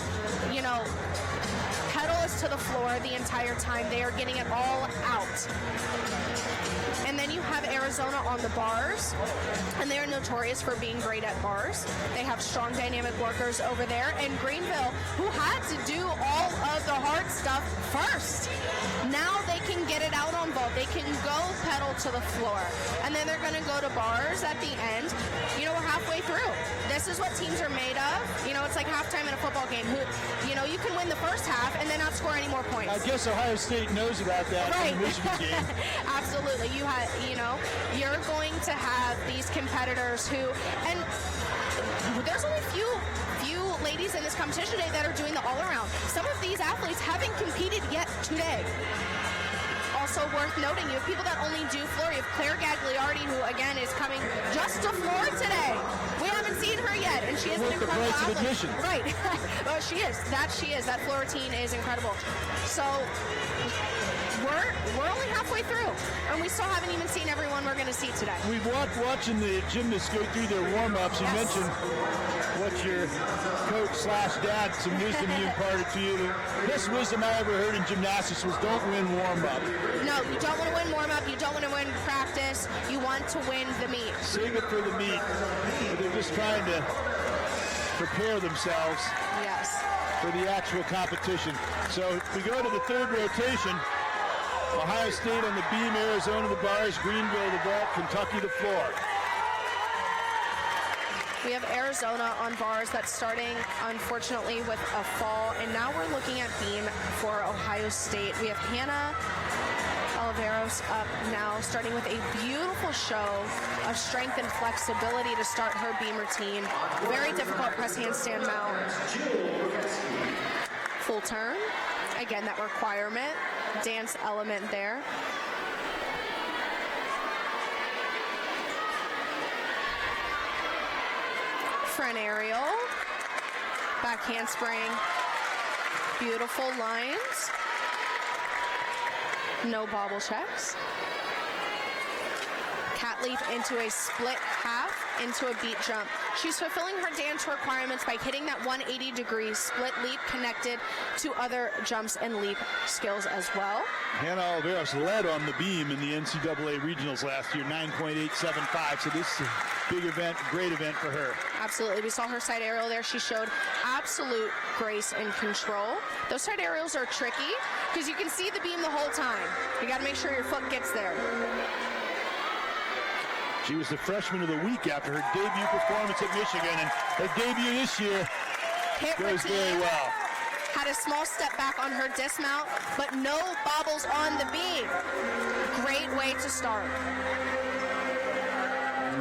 pedal is to the floor the entire time. They are getting it all out. And then you have Arizona on the bars, and they're notorious for being great at bars. They have strong dynamic workers over there. And Greenville, who had to do all of the hard stuff first. Now they can get it out on ball. They can go pedal to the floor. And then they're going to go to bars at the end. We're halfway through. This is what teams are made of. It's like halftime in a football game. You can win the first half and then not score any more points. I guess Ohio State knows about that right. in the Michigan game. Absolutely. You're going to have these competitors who, and there's only few ladies in this competition today that are doing the all-around. Some of these athletes haven't competed yet today. Also worth noting, you have people that only do floor. You have Claire Gagliardi, who again is coming just to floor today. We haven't seen her yet, and she is an incredible athlete. Right. Oh, she is. That floor routine is incredible. So we're only halfway through, and we still haven't even seen everyone we're going to see today. We've watching the gymnasts go through their warm-ups. You mentioned what your coach/dad, some wisdom he imparted to you. The best wisdom I ever heard in gymnastics was don't win warm-up. No, you don't want to win warm-up. You don't want to win practice. You want to win the meet. Save it for the meet. But they're just trying to prepare themselves for the actual competition. So we go to the third rotation. Ohio State on the beam, Arizona the bars, Greenville the vault, Kentucky the floor. We have Arizona on bars. That's starting, unfortunately, with a fall. And now we're looking at beam for Ohio State. We have Hannah Oliveros up now, starting with a beautiful show of strength and flexibility to start her beam routine. Very difficult press handstand mount. Full turn. Again, that requirement. Dance element there. Front aerial. Back handspring. Beautiful lines. No bobble checks. Cat leap into a split half into a beat jump. She's fulfilling her dance requirements by hitting that 180-degree split leap connected to other jumps and leap skills as well. Hannah Oliveros led on the beam in the NCAA regionals last year, 9.875. So this is a big event, great event for her. Absolutely. We saw her side aerial there. She showed absolute grace and control. Those side aerials are tricky because you can see the beam the whole time. You got to make sure your foot gets there. She was the freshman of the week after her debut performance at Michigan, and her debut this year goes very well. had a small step back on her dismount, but no bobbles on the beam. Great way to start.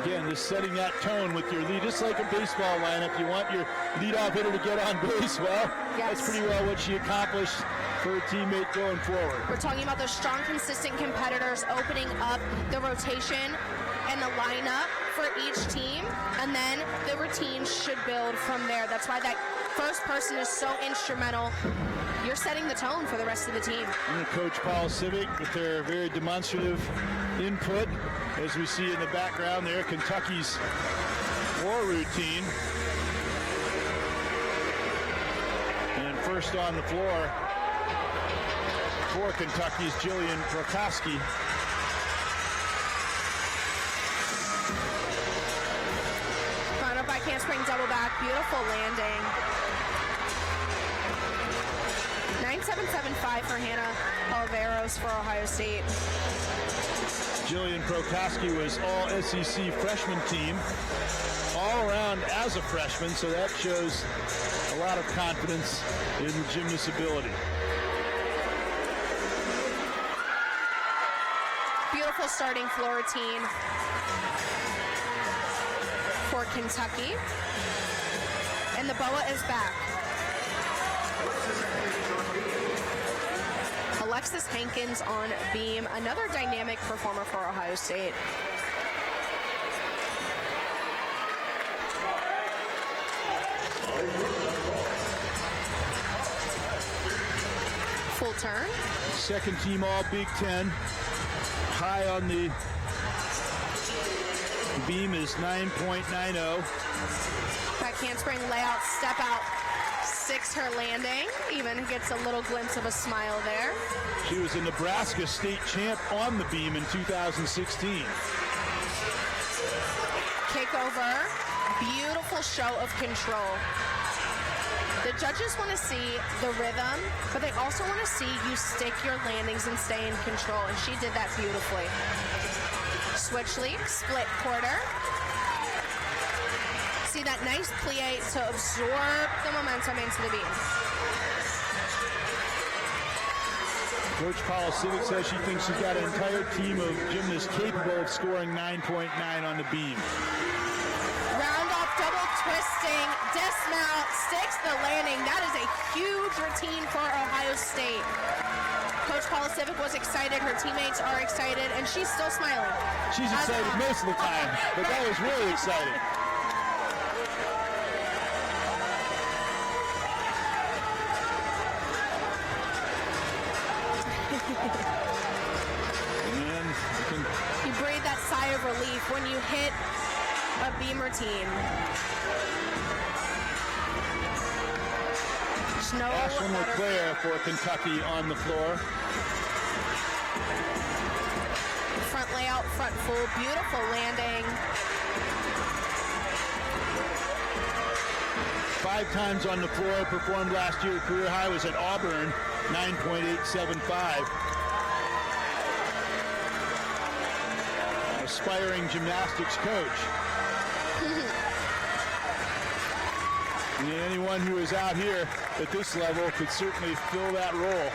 Again, just setting that tone with your lead, just like a baseball lineup. You want your leadoff hitter to get on base. Well, Yes. that's pretty well what she accomplished for her teammate going forward. We're talking about those strong, consistent competitors opening up the rotation and the lineup for each team, and then the routine should build from there. That's why that first person is so instrumental. You're setting the tone for the rest of the team. And Coach Paul Civic with their very demonstrative input, as we see in the background there, Kentucky's war routine. And first on the floor for Kentucky's Jillian Prokoski. Front up by handspring double back, beautiful landing. 9.775 for Hannah Oliveros for Ohio State. Jillian Prokoski was all SEC freshman team, all around as a freshman, so that shows a lot of confidence in the gymnast's ability. Beautiful starting floor routine for Kentucky. And the boa is back. Alexis Hankins on beam, another dynamic performer for Ohio State. Full turn. Second team all Big Ten. High on the beam is 9.90. Back handspring layout, step out, 6 her landing. Even gets a little glimpse of a smile there. She was a Nebraska state champ on the beam in 2016. Kick over, beautiful show of control. The judges want to see the rhythm, but they also want to see you stick your landings and stay in control, and she did that beautifully. Switch leap, split quarter. See that nice plie to absorb the momentum into the beam. Coach Paula Civic says she thinks she's got an entire team of gymnasts capable of scoring 9.9 on the beam. Round off, double twisting, dismount, sticks the landing. That is a huge routine for Ohio State. Coach Paula Civic was excited, her teammates are excited, and she's still smiling. She's excited most of the time, but that was really exciting. And You breathe that sigh of relief when you hit a beam routine. There's no Ashlyn better- LeClaire for Kentucky on the floor. Front layout, front full, beautiful landing. 5 times on the floor, performed last year. Career high was at Auburn, 9.875. Aspiring gymnastics coach. And anyone who is out here at this level could certainly fill that role.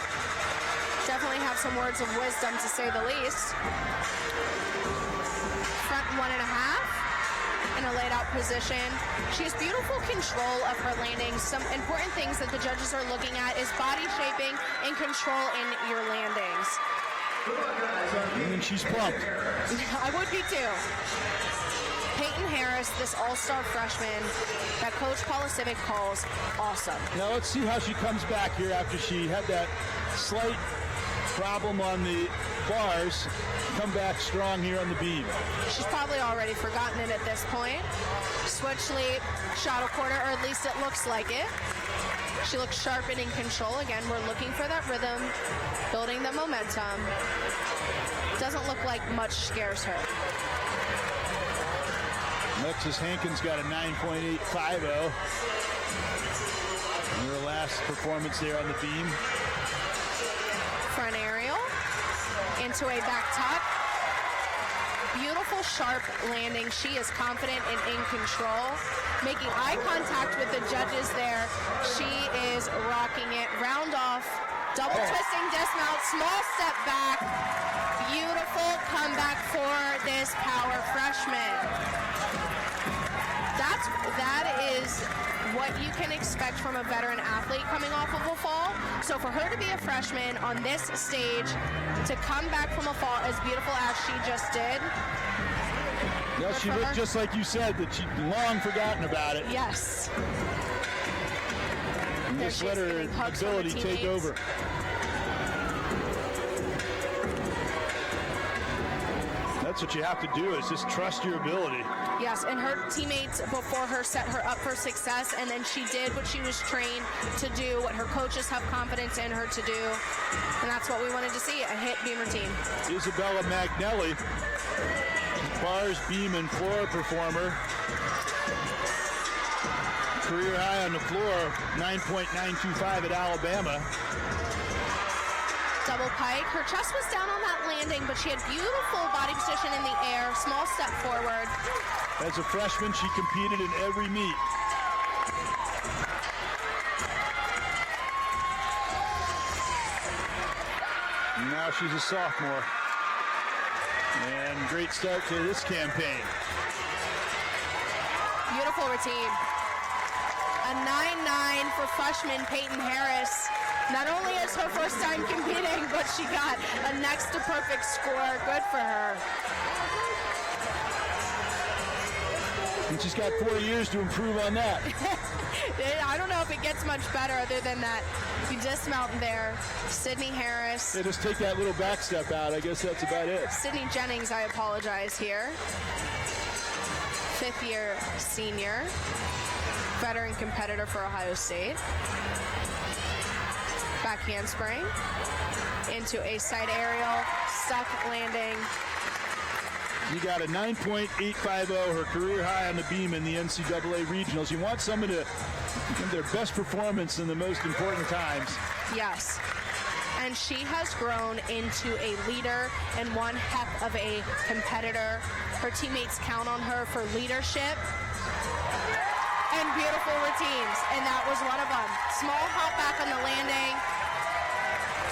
Definitely have some words of wisdom, to say the least. Front 1.5 in a laid out position. She has beautiful control of her landings. Some important things that the judges are looking at is body shaping and control in your landings. And she's pumped. I would be too. Peyton Harris, this all-star freshman that Coach Paula Civic calls awesome. Now let's see how she comes back here after she had that slight problem on the bars. Come back strong here on the beam. She's probably already forgotten it at this point. Switch leap, shot a quarter, or at least it looks like it. She looks sharp and in control. Again, we're looking for that rhythm, building the momentum. Doesn't look like much scares her. Alexis Hankins got a 9.850 in her last performance there on the beam. Front aerial into a back tuck. Beautiful, sharp landing. She is confident and in control. Making eye contact with the judges there. She is rocking it. Round off, double twisting dismount, small step back. Beautiful comeback for this power freshman. That is what you can expect from a veteran athlete coming off of a fall. So for her to be a freshman on this stage, to come back from a fall as beautiful as she just did. Yeah, she looked just like you said, that she'd long forgotten about it. Yes. And just let her ability take over. That's what you have to do, is just trust your ability. Yes, and her teammates before her set her up for success, and then she did what she was trained to do, what her coaches have confidence in her to do, and that's what we wanted to see, a hit beam routine. Isabella Magnelli, bars, beam, and floor performer. Career high on the floor, 9.925 at Alabama. Double pike. Her chest was down on that landing, but she had beautiful body position in the air. Small step forward. As a freshman, she competed in every meet. And now she's a sophomore. And great start to this campaign. Beautiful routine. A 9.9 for freshman Peyton Harris. Not only is her first time competing, but she got a next to perfect score. Good for her. And she's got 4 years to improve on that. I don't know if it gets much better other than that. You dismount there. Sydney Harris. Yeah, just take that little back step out. I guess that's about it. Sydney Jennings, I apologize here. 5th year senior. Veteran competitor for Ohio State. Back handspring into a side aerial, stuck landing. You got a 9.850, her career high on the beam in the NCAA regionals. You want someone to give their best performance in the most important times. Yes. And she has grown into a leader and one heck of a competitor. Her teammates count on her for leadership and beautiful routines, and that was one of them. Small hop back on the landing,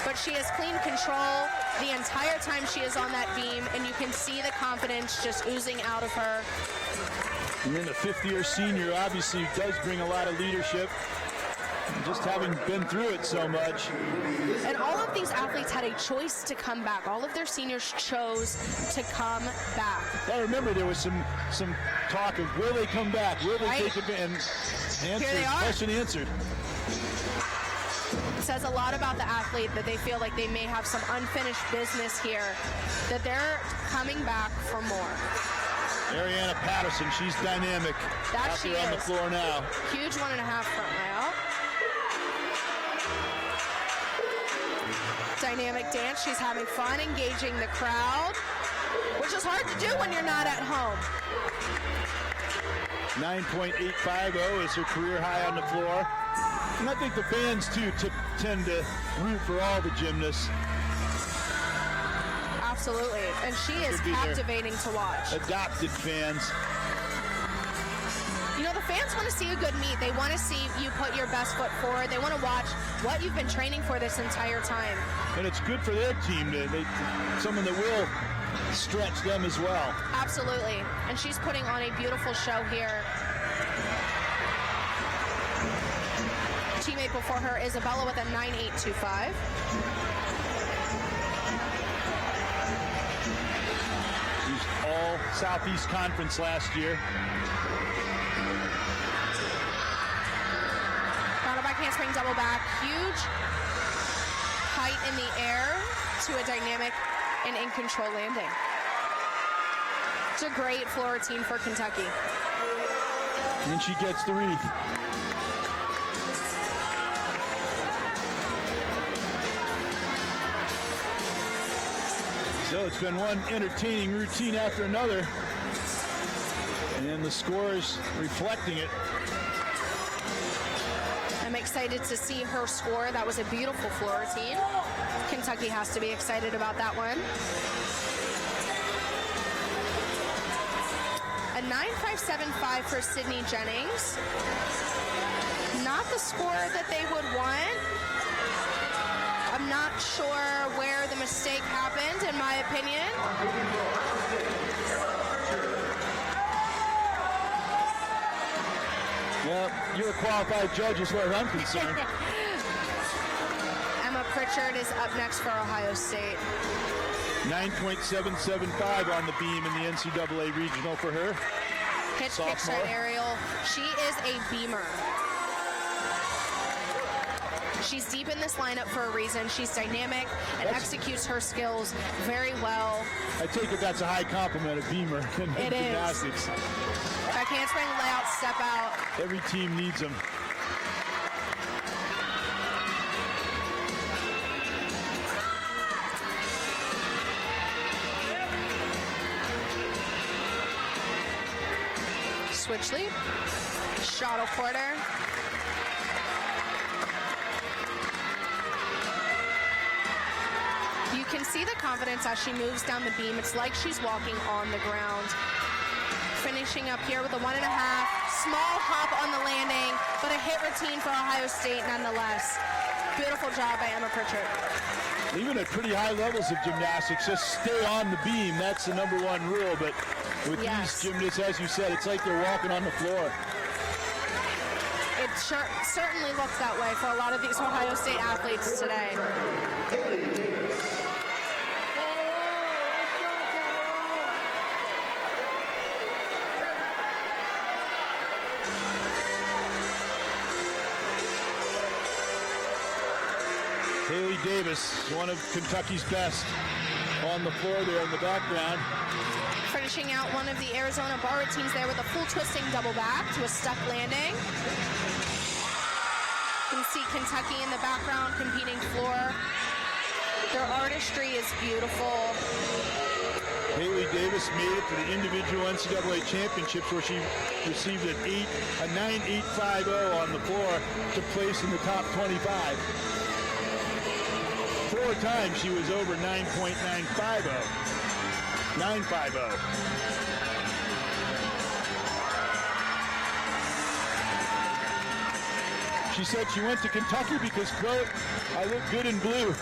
but she has clean control the entire time she is on that beam, and you can see the confidence just oozing out of her. And then the 5th year senior obviously does bring a lot of leadership, just having been through it so much. And all of these athletes had a choice to come back. All of their seniors chose to come back. I remember there was some talk of will they come back? Will they take it? And question answered. It says a lot about the athlete that they feel like they may have some unfinished business here, that they're coming back for more. Ariana Patterson, she's dynamic. That she is. On the floor now. Huge 1.5 front layout. Dynamic dance. She's having fun, engaging the crowd, which is hard to do when you're not at home. 9.850 is her career high on the floor. And I think the fans, too, tend to root for all the gymnasts. Absolutely. And she is captivating to watch. Adopted fans. You know, the fans want to see a good meet. They want to see you put your best foot forward. They want to watch what you've been training for this entire time. And it's good for their team, someone that will stretch them as well. Absolutely. And she's putting on a beautiful show here. Teammate before her, Isabella, with a 9.825. She's all Southeast Conference last year. Round back handspring, double back. Huge height in the air to a dynamic and in control landing. It's a great floor routine for Kentucky. And she gets the wreath. So it's been one entertaining routine after another, and the scores reflecting it. I'm excited to see her score. That was a beautiful floor routine. Kentucky has to be excited about that one. 9.575 for Sydney Jennings. Not the score that they would want. I'm not sure where the mistake happened, in my opinion. Well, you're a qualified judge as far as I'm concerned. Emma Pritchard is up next for Ohio State. 9.775 on the beam in the NCAA regional for her. Pitch Sophomore. kickstart aerial. She is a beamer. She's deep in this lineup for a reason. She's dynamic and executes her skills very well. I take it that's a high compliment, a beamer in It is. gymnastics. Back handspring, layout, step out. Every team needs them. Switch leap. Shuttle quarter. You can see the confidence as she moves down the beam. It's like she's walking on the ground. Finishing up here with a 1.5. Small hop on the landing, but a hit routine for Ohio State nonetheless. Beautiful job by Emma Pritchard. Even at pretty high levels of gymnastics, just stay on the beam. That's the number one rule. But with Yes. these gymnasts, as you said, it's like they're walking on the floor. It certainly looks that way for a lot of these Ohio State athletes today. Haley Davis, one of Kentucky's best, on the floor there in the background. Finishing out one of the Arizona bar routines there with a full twisting double back to a stuck landing. You can see Kentucky in the background competing floor. Their artistry is beautiful. Haley Davis made it to the individual NCAA championships where she received a 9.850 on the floor to place in the top 25. 4 times she was over 9.950. 950. She said she went to Kentucky because, quote, I look good in blue.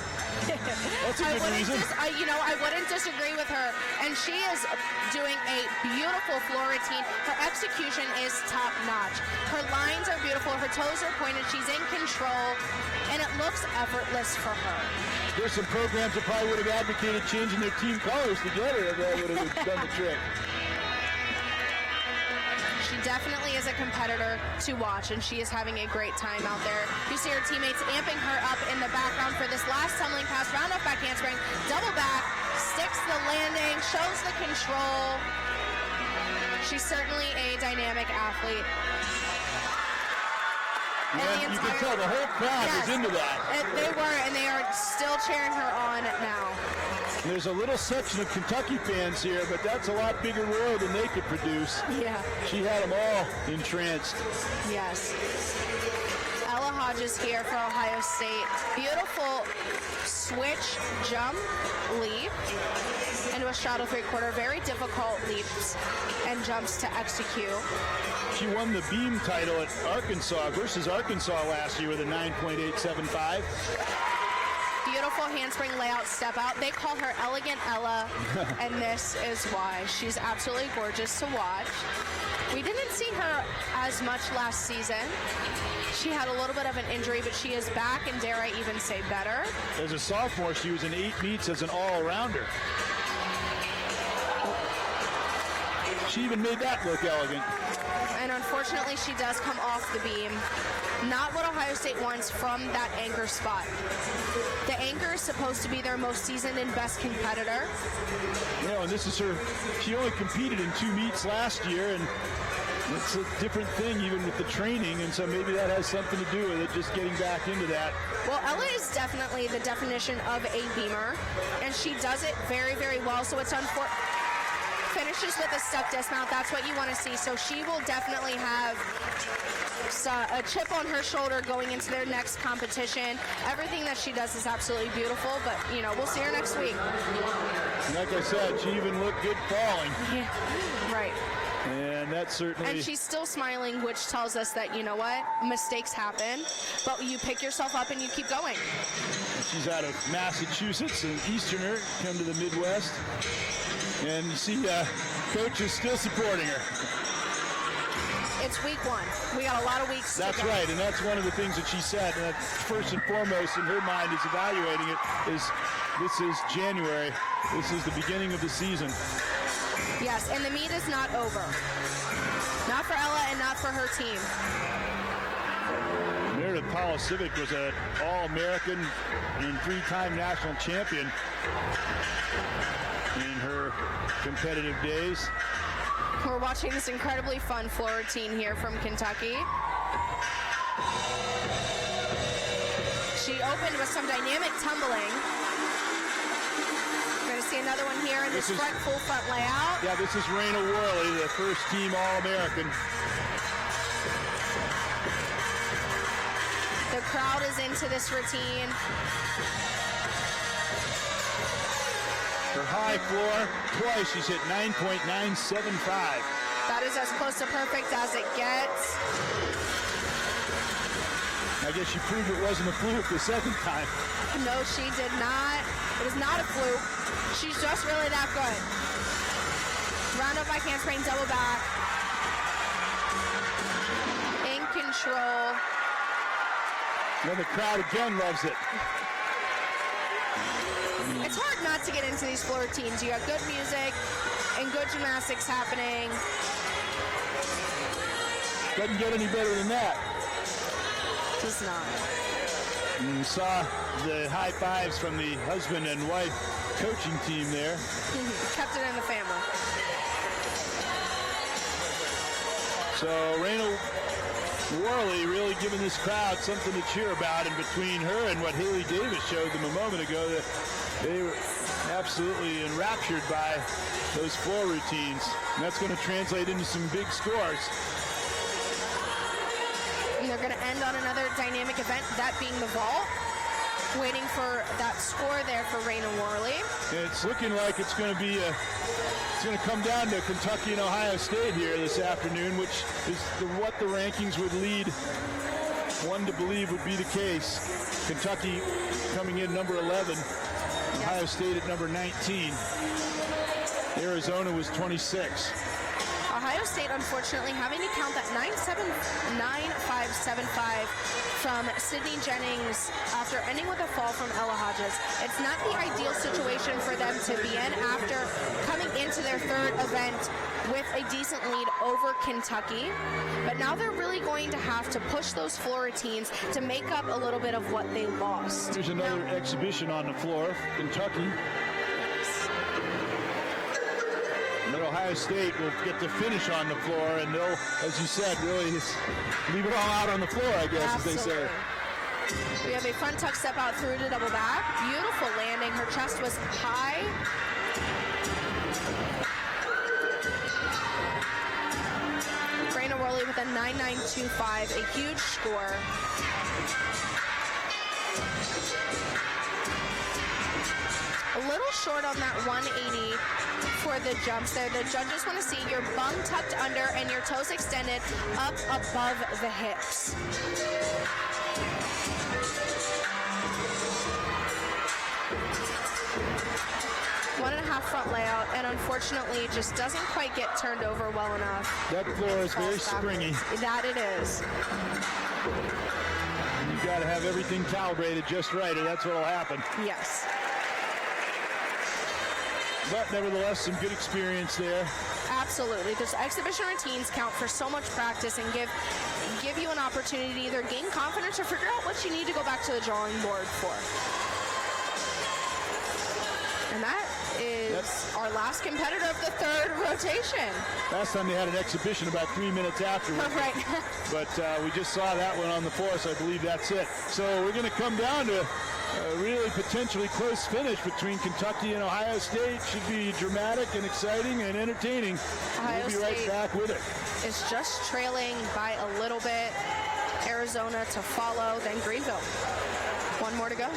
That's a good reason. I wouldn't disagree with her. And she is doing a beautiful floor routine. Her execution is top notch. Her lines are beautiful. Her toes are pointed. She's in control. And it looks effortless for her. There's some programs that probably would have advocated changing their team colors together if that would have done the trick. She definitely is a competitor to watch, and she is having a great time out there. You see her teammates amping her up in the background for this last tumbling pass, round off back handspring, double back, sticks the landing, shows the control. She's certainly a dynamic athlete. Yeah, you can tell the whole crowd is into that. They were, and they are still cheering her on now. There's a little section of Kentucky fans here, but that's a lot bigger roar than they could produce. Yeah. She had them all entranced. Yes. Ella Hodges here for Ohio State. Beautiful switch jump leap into a straddle three-quarter. Very difficult leaps and jumps to execute. She won the beam title at Arkansas versus Arkansas last year with a 9.875. Beautiful handspring layout step out. They call her Elegant Ella, and this is why. She's absolutely gorgeous to watch. We didn't see her as much last season. She had a little bit of an injury, but she is back, and dare I even say better. As a sophomore, she was in 8 meets as an all-arounder. She even made that look elegant. And unfortunately, she does come off the beam. Not what Ohio State wants from that anchor spot. The anchor is supposed to be their most seasoned and best competitor. Yeah, and this is her. She only competed in 2 meets last year, and it's a different thing even with the training, and so maybe that has something to do with it, just getting back into that. Well, Ella is definitely the definition of a beamer, and she does it very, very well. So it's finishes with a stuck dismount. That's what you want to see. So she will definitely have a chip on her shoulder going into their next competition. Everything that she does is absolutely beautiful, but, we'll see her next week. And like I said, she even looked good falling. Yeah, right. And that certainly... And she's still smiling, which tells us that, you know what, mistakes happen, but you pick yourself up and you keep going. She's out of Massachusetts, an Easterner, come to the Midwest. And you see Coach is still supporting her. It's week one. We got a lot of weeks to go. That's right, and that's one of the things that she said. And first and foremost in her mind is evaluating it is this is January. This is the beginning of the season. Yes, and the meet is not over. Not for Ella and not for her team. Meredith Polisiewicz was an All-American and 3-time national champion in her competitive days. We're watching this incredibly fun floor routine here from Kentucky. She opened with some dynamic tumbling. We're going to see another one here in this full front layout. Yeah, this is Raina Worley, the first team All-American. The crowd is into this routine. Her high floor, twice she's hit 9.975. That is as close to perfect as it gets. I guess she proved it wasn't a fluke the second time. No, she did not. It was not a fluke. She's just really that good. Round up by handspring, double back. In control. Then the crowd again loves it. It's hard not to get into these floor routines. You got good music and good gymnastics happening. Doesn't get any better than that. Does not. And you saw the high fives from the husband and wife coaching team there. Kept it in the family. So Raina Worley really giving this crowd something to cheer about, and between her and what Haley Davis showed them a moment ago, that they were absolutely enraptured by those floor routines. And that's going to translate into some big scores. And they're going to end on another dynamic event, that being the vault. Waiting for that score there for Raina Worley. And it's looking like it's going to be it's going to come down to Kentucky and Ohio State here this afternoon, which is what the rankings would lead one to believe would be the case. Kentucky coming in number 11, Ohio State at number 19. Arizona was 26. Ohio State, unfortunately, having to count that 9.7575 from Sydney Jennings after ending with a fall from Ella Hodges. It's not the ideal situation for them to be in after coming into their third event with a decent lead over Kentucky. But now they're really going to have to push those floor routines to make up a little bit of what they lost. There's another exhibition on the floor, Kentucky. But Ohio State will get to finish on the floor, and they'll, as you said, really just leave it all out on the floor, I guess, Absolutely. as they say. We have a front tuck step out through to double back. Beautiful landing. Her chest was high. Raina Worley with a 9.925, a huge score. A little short on that 180 for the jumps there. The judges want to see your bum tucked under and your toes extended up above the hips. 1.5 front layout, and unfortunately just doesn't quite get turned over well enough. That floor is very springy. That it is. And you've got to have everything calibrated just right, or that's what will happen. Yes. But nevertheless, some good experience there. Absolutely. Those exhibition routines count for so much practice and give you an opportunity to either gain confidence or figure out what you need to go back to the drawing board for. And that is our last competitor of the third rotation. Last time they had an exhibition about 3 minutes afterwards. Right. But we just saw that one on the floor, so I believe that's it. So we're going to come down to a really potentially close finish between Kentucky and Ohio State. Should be dramatic and exciting and entertaining. Ohio we'll be right State back with it. Is just trailing by a little bit. Arizona to follow, then Greenville. One more to go.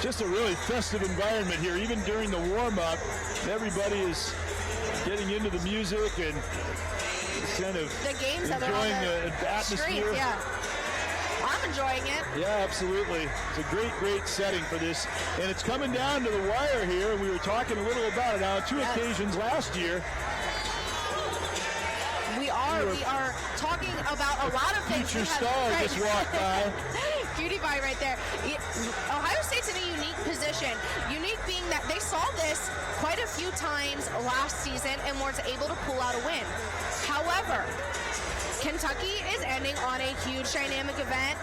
Just a really festive environment here. Even during the warm-up, everybody is getting into the music and kind of The games that are enjoying on the atmosphere. streets, yeah. I'm enjoying it. Yeah, absolutely. It's a great, great setting for this. And it's coming down to the wire here. We were talking a little about it on two occasions last year. We are talking about a lot of things. Future star just walked by. Cutie pie right there. Ohio State's in a unique position. Unique being that they saw this quite a few times last season and was able to pull out a win. However, Kentucky is ending on a huge dynamic event,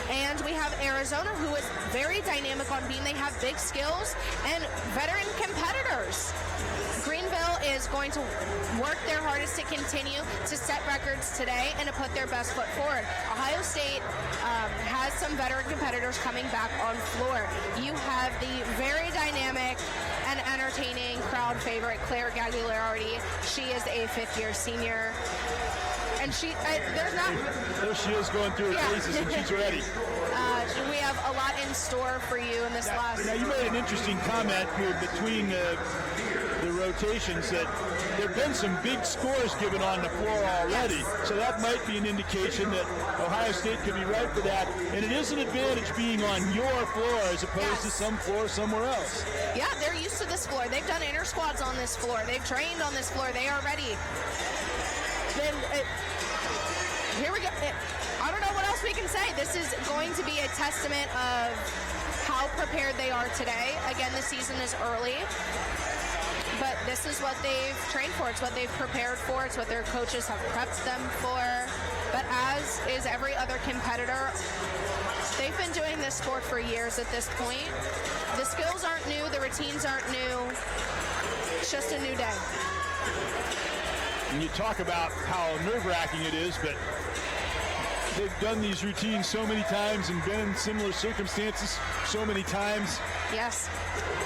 and we have Arizona, who is very dynamic on being. They have big skills and veteran competitors. Greenville is going to work their hardest to continue to set records today and to put their best foot forward. Ohio State has some veteran competitors coming back on floor. You have the very dynamic and entertaining crowd favorite, Claire Gagliardi. She is a fifth-year senior. And There she is going through her paces, and she's ready. We have a lot in store for you in this last. Now, you made an interesting comment here between the rotations that there have been some big scores given on the floor already. Yes. So that might be an indication that Ohio State could be right for that. And it is an advantage being on your floor as opposed to some floor somewhere else. Yeah, they're used to this floor. They've done inter squads on this floor. They've trained on this floor. They are ready. Then here we go. I don't know what else we can say. This is going to be a testament of how prepared they are today. Again, the season is early, but this is what they've trained for. It's what they've prepared for. It's what their coaches have prepped them for. But as is every other competitor, they've been doing this sport for years at this point. The skills aren't new. The routines aren't new. It's just a new day. And you talk about how nerve-wracking it is, but they've done these routines so many times and been in similar circumstances so many times. Yes.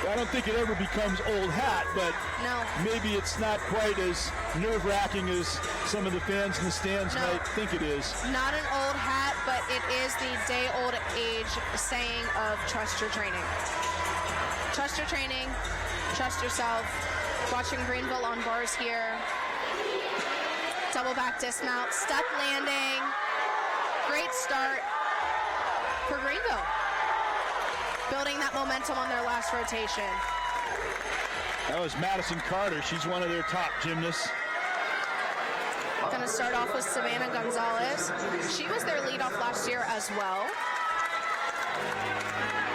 I don't think it ever becomes old hat, but No. maybe it's not quite as nerve-wracking as some of the fans in the stands No. might think it is. Not an old hat, but it is the day-old age saying of trust your training. Trust your training. Trust yourself. Watching Greenville on bars here. Double back dismount. Step landing. Great start for Greenville. Building that momentum on their last rotation. That was Madison Carter. She's one of their top gymnasts. Going to start off with Savannah Gonzalez. She was their leadoff last year as well.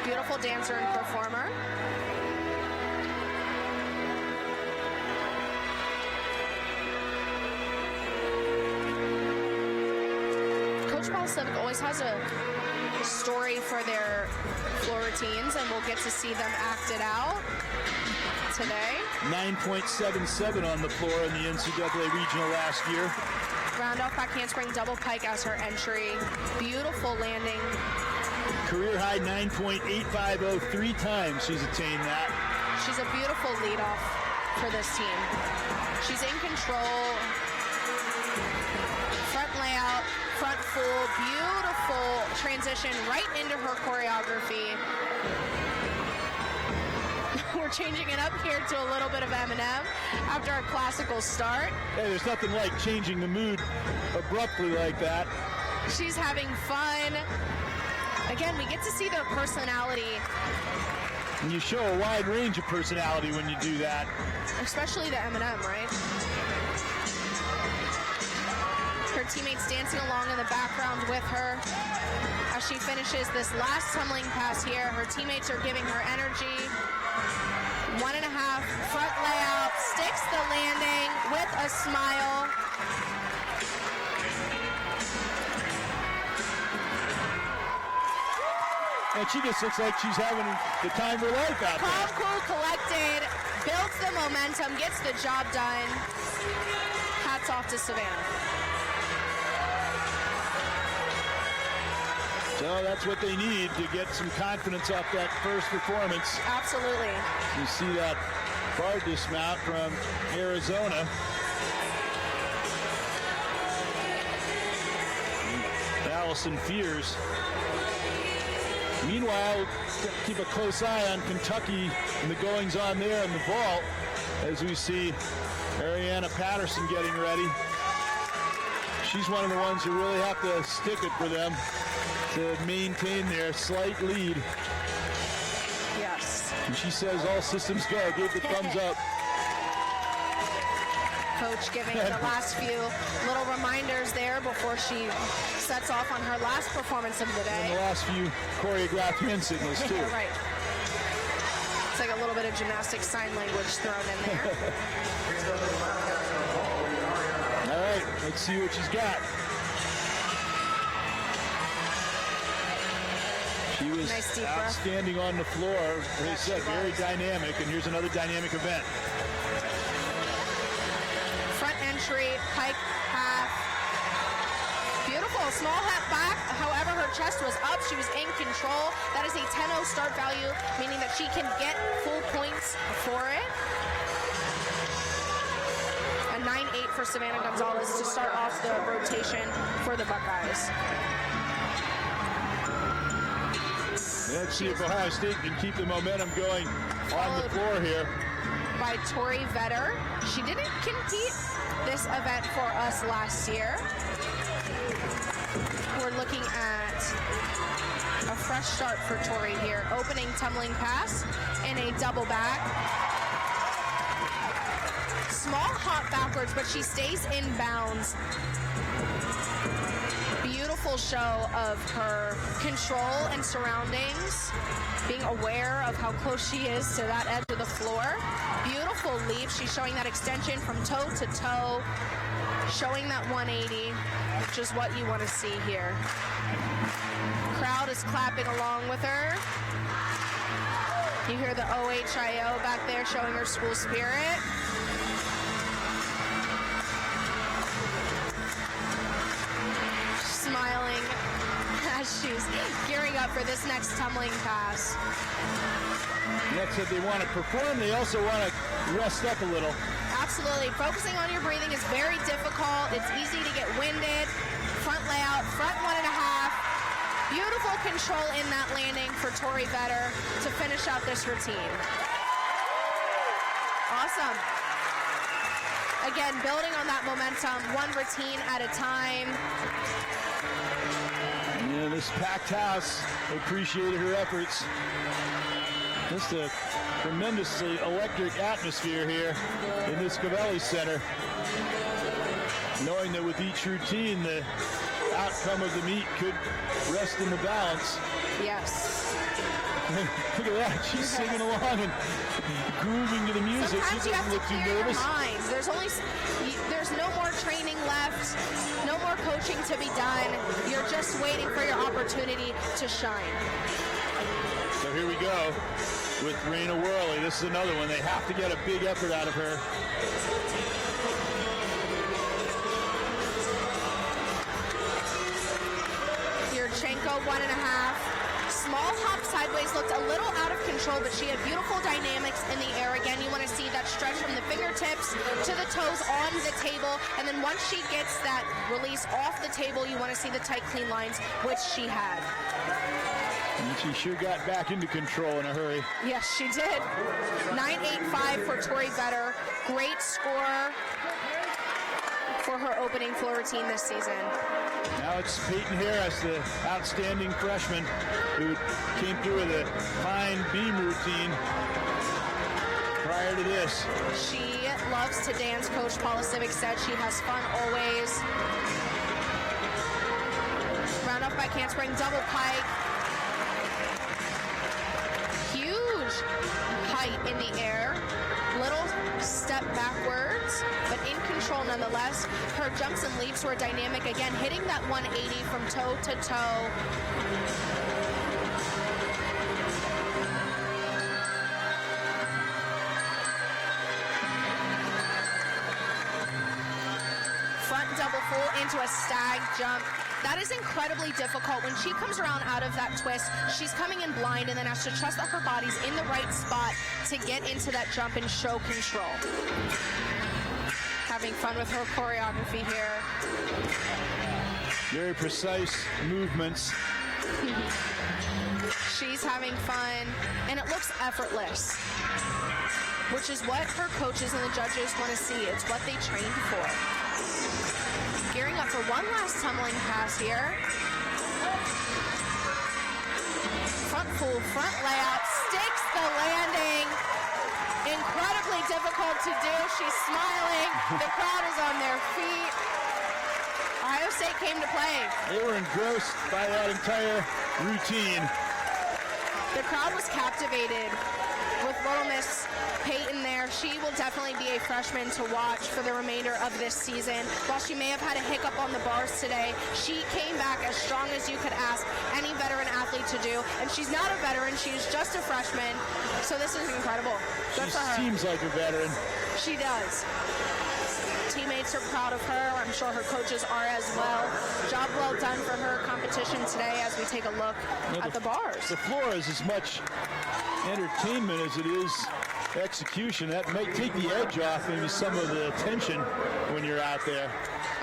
Beautiful dancer and performer. Coach Paul Civic always has a story for their floor routines, and we'll get to see them acted out today. 9.77 on the floor in the NCAA regional last year. Round off back handspring double pike as her entry. Beautiful landing. Career high 9.850. 3 times she's attained that. She's a beautiful leadoff for this team. She's in control. Front layout, front full, beautiful transition right into her choreography. We're changing it up here to a little bit of Eminem after a classical start. Hey, there's nothing like changing the mood abruptly like that. She's having fun. Again, we get to see their personality, And you show a wide range of personality when you do that. especially the Eminem, right? Her teammates dancing along in the background with her. As she finishes this last tumbling pass here, her teammates are giving her energy. 1.5, front layout, sticks the landing with a smile. And she just looks like she's having the time of her life out there. Calm, cool, collected, builds the momentum, gets the job done. Hats off to Savannah. So that's what they need to get some confidence off that first performance. Absolutely. You see that bar dismount from Arizona. Allison Fears Meanwhile, keep a close eye on Kentucky and the goings on there in the vault as we see Ariana Patterson getting ready. She's one of the ones who really have to stick it for them to maintain their slight lead. Yes. And she says all systems go. Gave the thumbs up. Coach giving the last few little reminders there before she sets off on her last performance of the day. And the last few choreographed hand signals too. Yeah, right. It's like a little bit of gymnastic sign language thrown in there. All right, let's see what she's got. She was Nice deep breath. outstanding on the floor. As I said, very dynamic, and here's another dynamic event. Front entry, pike half. Beautiful, small hat back. However, her chest was up. She was in control. That is a 10-0 start value, meaning that she can get full points for it. A 9-8 for Savannah Gonzalez to start off the rotation for the Buckeyes. Let's see if Ohio State can keep the momentum going on the floor here. By Tori Vetter. She didn't compete this event for us last year. We're looking at a fresh start for Tori here. Opening tumbling pass and a double back. Small hop backwards, but she stays in bounds. Beautiful show of her control and surroundings, being aware of how close she is to that edge of the floor. Beautiful leap. She's showing that extension from toe to toe, showing that 180, which is what you want to see here. Crowd is clapping along with her. You hear the OHIO back there showing her school spirit. Smiling as she's gearing up for this next tumbling pass. That's what they want to perform. They also want to rest up a little. Absolutely. Focusing on your breathing is very difficult. It's easy to get winded. Front layout, front 1.5. Beautiful control in that landing for Tori Vetter to finish out this routine. Awesome. Again, building on that momentum, one routine at a time. Yeah, this packed house appreciated her efforts. Just a tremendously electric atmosphere here in this Covelli Center. Knowing that with each routine, the outcome of the meet could rest in the balance. Yes. Look at that, she's singing along and grooving to the music. Sometimes She you have doesn't to look too clear your nervous. mind. There's no more training left, no more coaching to be done. You're just waiting for your opportunity to shine. So here we go with Raina Worley. This is another one. They have to get a big effort out of her. Yurchenko 1.5. Small hop sideways, looked a little out of control, but she had beautiful dynamics in the air. Again, you want to see that stretch from the fingertips to the toes on the table. And then once she gets that release off the table, you want to see the tight, clean lines, which she had. And she sure got back into control in a hurry. Yes, she did. 9.85 for Tori Vetter. Great score for her opening floor routine this season. Now it's Peyton Harris, the outstanding freshman who came through with a fine beam routine prior to this. She loves to dance. Coach Paula Civic said she has fun always. Round up by Handspring, double pike. Huge height in the air. Little step backwards, but in control nonetheless. Her jumps and leaps were dynamic. Again, hitting that 180 from toe to toe. Front double full into a stag jump. That is incredibly difficult. When she comes around out of that twist, she's coming in blind and then has to trust that her body's in the right spot to get into that jump and show control. Having fun with her choreography here. Very precise movements. She's having fun, and it looks effortless, which is what her coaches and the judges want to see. It's what they trained for. Gearing up for one last tumbling pass here. Front full, front layout, stakes the landing. Incredibly difficult to do. She's smiling. The crowd is on their feet. Ohio State came to play. They were engrossed by that entire routine. The crowd was captivated with Little Miss Peyton there. She will definitely be a freshman to watch for the remainder of this season. While she may have had a hiccup on the bars today, she came back as strong as you could ask any veteran athlete to do. And she's not a veteran, she's just a freshman. So this is incredible. Good for her. She seems like a veteran. She does. Teammates are proud of her. I'm sure her coaches are as well. Job well done for her competition today as we take a look at the bars. The floor is as much entertainment as it is execution. That might take the edge off maybe some of the tension when you're out there.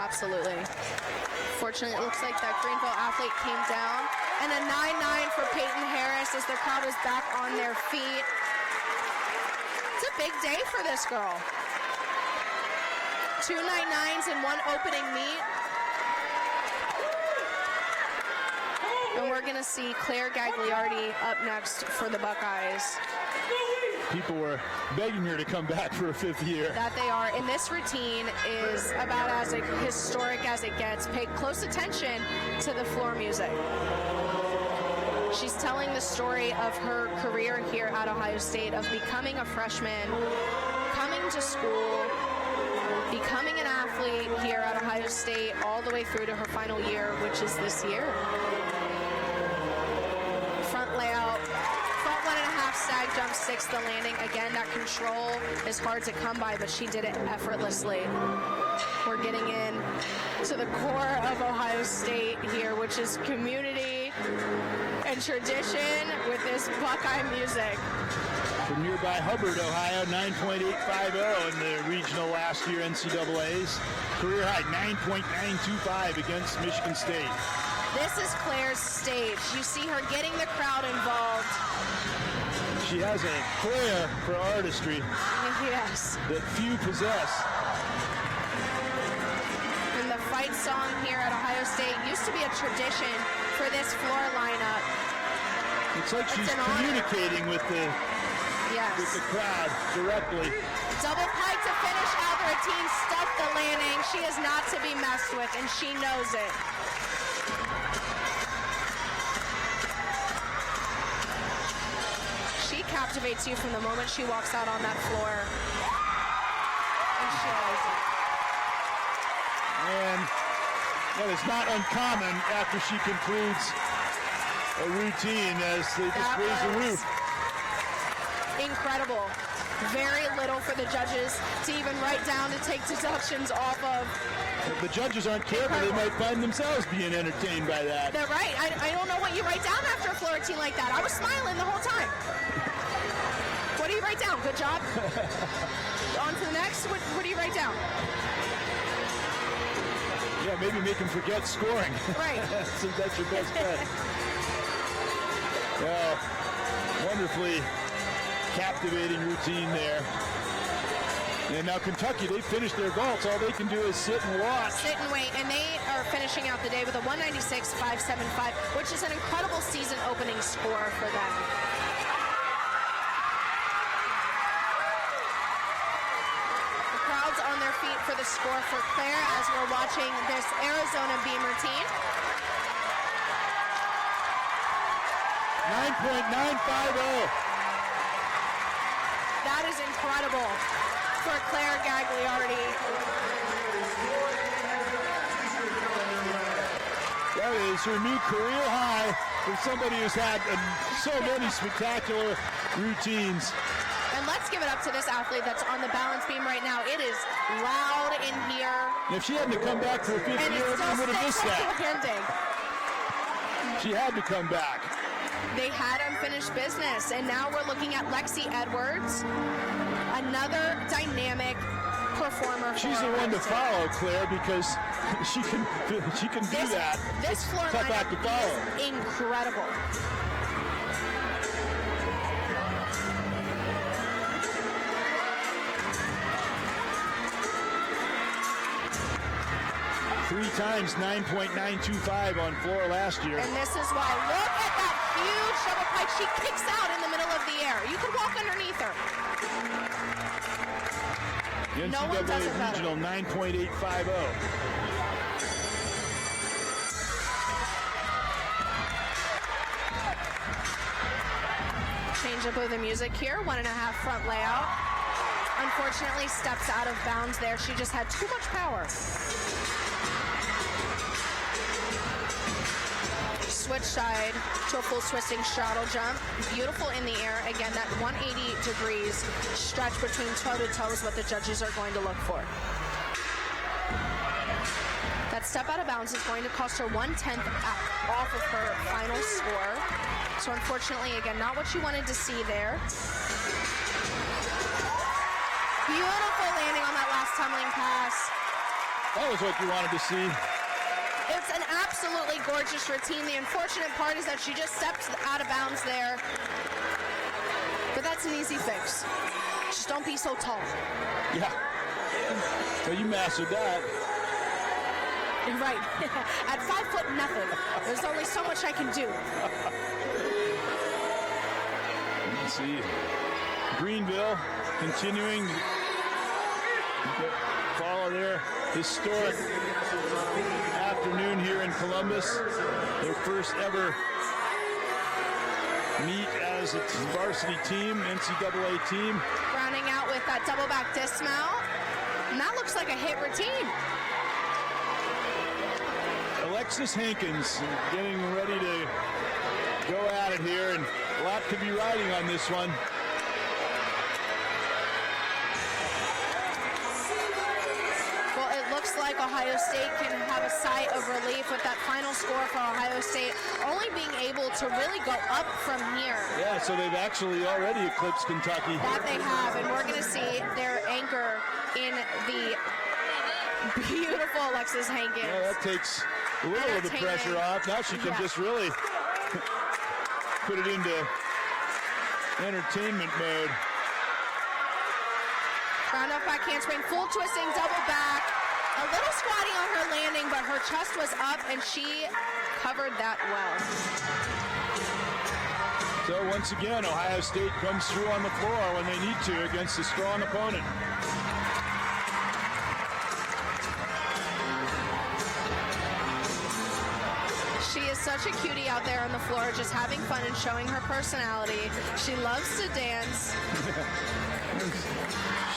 Absolutely. Fortunately, it looks like that Greenville athlete came down. And a 9-9 for Peyton Harris as the crowd is back on their feet. It's a big day for this girl. 2 9-9s in one opening meet. And we're going to see Claire Gagliardi up next for the Buckeyes. People were begging her to come back for a 5th year. That they are. And this routine is about as historic as it gets. Pay close attention to the floor music. She's telling the story of her career here at Ohio State, of becoming a freshman, coming to school, becoming an athlete here at Ohio State all the way through to her final year, which is this year. Front layout, front 1.5 sag jump, 6 the landing. Again, that control is hard to come by, but she did it effortlessly. We're getting in to the core of Ohio State here, which is community and tradition with this Buckeye music. From nearby Hubbard, Ohio, 9.850 in the regional last year NCAAs. Career high 9.925 against Michigan State. This is Claire's stage. You see her getting the crowd involved. She has a flair for artistry Yes. that few possess. And the fight song here at Ohio State used to be a tradition for this floor lineup. It's like she's an honor. communicating with the Yes. crowd directly. Double pike to finish. Albertine stuffed the landing. She is not to be messed with, and she knows it. She captivates you from the moment she walks out on that floor. And she knows it. And that is not uncommon after she concludes a routine as they just That raise the was roof. Incredible. Very little for the judges to even write down to take deductions off of. If the judges aren't careful, they might find themselves being entertained by that. They're right. I don't know what you write down after a floor routine like that. I was smiling the whole time. What do you write down? Good job. On to the next. What do you write down? Yeah, maybe make them forget scoring. Right. So that's your best bet. Well, wonderfully captivating routine there. And now Kentucky, they finished their vaults. All they can do is sit and watch. Sit and wait. And they are finishing out the day with a 196.575, which is an incredible season opening score for them. The crowd's on their feet for the score for Claire as we're watching this Arizona beam routine. 9.950. That is incredible for Claire Gagliardi. That is her new career high for somebody who's had so many spectacular routines. And let's give it up to this athlete that's on the balance beam right now. It is loud in here. And if she hadn't come back for a 5th And year, it still everyone would have sticks missed like that. landing. She had to come back. They had unfinished business, and now we're looking at Lexi Edwards, another dynamic performer. She's the one to follow, Claire, because she can do that. This floor tough act to follow. is incredible. Three times 9.925 on floor last year. And this is why. Look at that huge double pike. She kicks out in the middle of the air. You can walk underneath her. The No one does it better. Regional 9.850. Change up of the music here. 1.5 front layout. Unfortunately, steps out of bounds there. She just had too much power. Switch side to a full twisting straddle jump. Beautiful in the air. Again, that 180 degrees stretch between toe to toe is what the judges are going to look for. That step out of bounds is going to cost her 1/10 off of her final score. So unfortunately, again, not what you wanted to see there. Beautiful landing on that last tumbling pass. That was what you wanted to see. It's an absolutely gorgeous routine. The unfortunate part is that she just stepped out of bounds there. But that's an easy fix. Just don't be so tall. Yeah. So you mastered that. Right. At 5 foot nothing, there's only so much I can do. Let's see. Greenville continuing to follow their historic afternoon here in Columbus. Their first ever meet as a varsity team, NCAA team. Rounding out with that double back dismount. And that looks like a hit routine. Alexis Hankins getting ready to go at it here, and a lot could be riding on this one. Well, it looks like Ohio State can have a sigh of relief with that final score for Ohio State only being able to really go up from here. Yeah, so they've actually already eclipsed Kentucky. That they have, and we're going to see their anchor in the beautiful Alexis Hankins. Yeah, that takes a little of the pressure off. Now she can just really put it into entertainment mode. Round up back handspring, full twisting, double back. A little squatty on her landing, but her chest was up and she covered that well. So once again, Ohio State comes through on the floor when they need to against a strong opponent. She is such a cutie out there on the floor, just having fun and showing her personality. She loves to dance.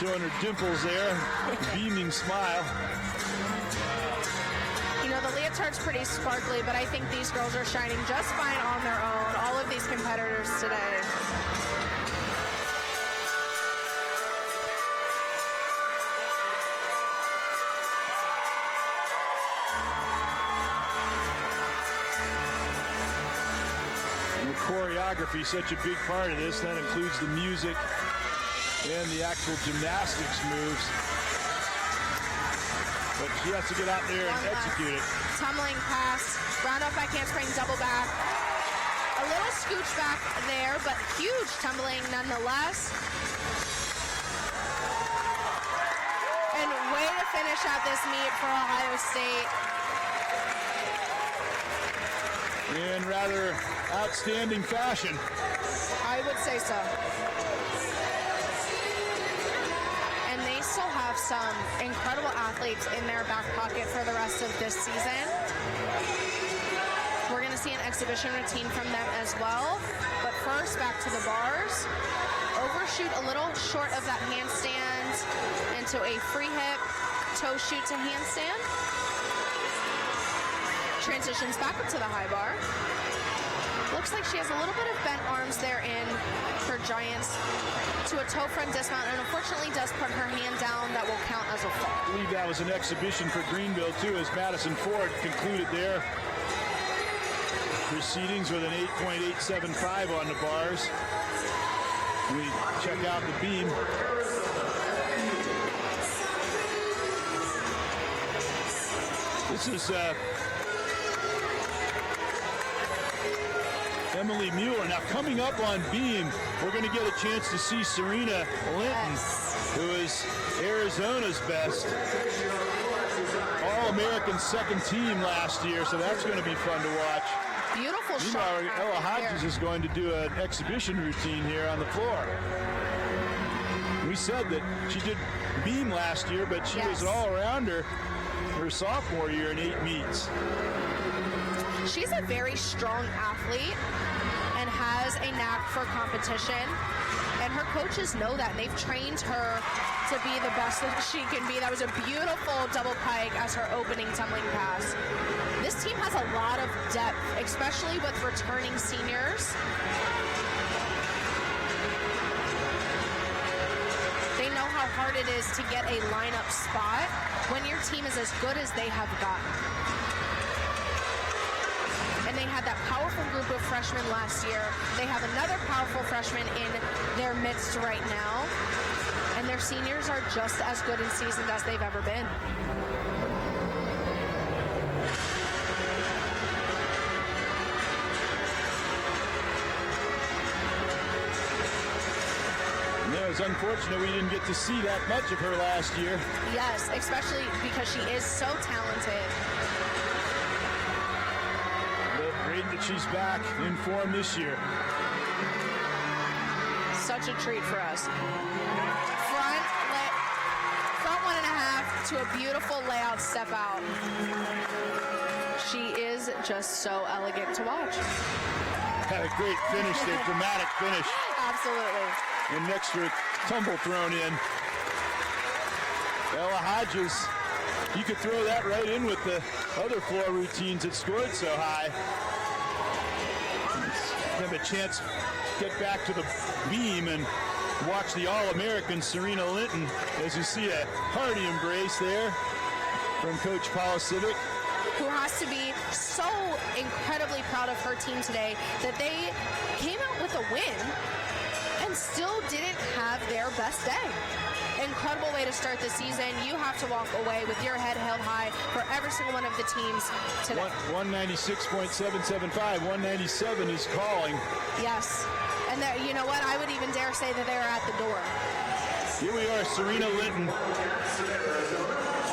Showing her dimples there, beaming smile. You know, the leotard's pretty sparkly, but I think these girls are shining just fine on their own, all of these competitors today. Choreography, such a big part of this. That includes the music and the actual gymnastics moves. But she has to get out there and execute it. Tumbling pass, round up back handspring, double back. A little scooch back there, but huge tumbling nonetheless. And way to finish out this meet for Ohio State. In rather outstanding fashion. I would say so. And they still have some incredible athletes in their back pocket for the rest of this season. We're going to see an exhibition routine from them as well. But first, back to the bars. Overshoot a little short of that handstand into a free hip toe shoot to handstand. Transitions back up to the high bar. Looks like she has a little bit of bent arms there in her giants to a toe front dismount, and unfortunately does put her hand down. That will count as a fall. I believe that was an exhibition for Greenville too, as Madison Ford concluded their proceedings with an 8.875 on the bars. We check out the beam. This is Emily Mueller. Now coming up on beam, we're going to get a chance to see Serena Linton, who is Arizona's best. All-American second team last year, so that's going to be fun to watch. Beautiful shot. Meanwhile, Ella Hodges is going to do an exhibition routine here on the floor. We said that she did beam last year, but she was an all-arounder her sophomore year in 8 meets. She's a very strong athlete and has a knack for competition. And her coaches know that. And they've trained her to be the best that she can be. That was a beautiful double pike as her opening tumbling pass. This team has a lot of depth, especially with returning seniors. They know how hard it is to get a lineup spot when your team is as good as they have gotten. And they had that powerful group of freshmen last year. They have another powerful freshman in their midst right now. And their seniors are just as good and seasoned as they've ever been. It was unfortunate we didn't get to see that much of her last year. Yes, especially because she is so talented. But great that she's back in form this year. Such a treat for us. Front 1.5 to a beautiful layout step out. She is just so elegant to watch. Had a great finish there, dramatic finish. Absolutely. And next to a tumble thrown in. Ella Hodges, you could throw that right in with the other floor routines that scored so high. Have a chance to get back to the beam and watch the All-American Serena Linton as you see a hearty embrace there from Coach Polisivic, who has to be so incredibly proud of her team today that they came out with a win and still didn't have their best day. Incredible way to start the season. You have to walk away with your head held high for every single one of the teams today. 196.775, 197 is calling. Yes, and you know what? I would even dare say that they're at the door. Here we are, Serena Linton,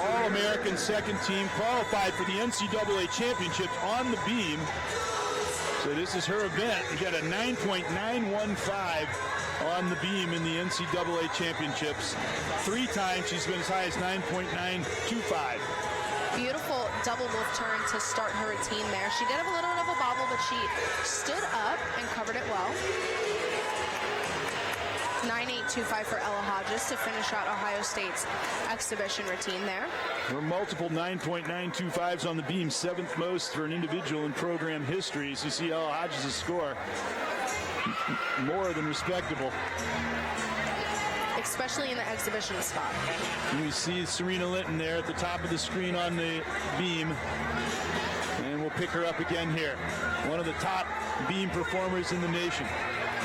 All-American second team, qualified for the NCAA Championships on the beam. So this is her event. We got a 9.915 on the beam in the NCAA Championships. 3 times she's been as high as 9.925. Beautiful double wolf turn to start her routine there. She did have a little bit of a bobble, but she stood up and covered it well. 9.825 for Ella Hodges to finish out Ohio State's exhibition routine there. There were multiple 9.925s on the beam, 7th most for an individual in program history. As you see Ella Hodges' score, more than respectable. Especially in the exhibition spot. And we see Serena Linton there at the top of the screen on the beam. And we'll pick her up again here. One of the top beam performers in the nation.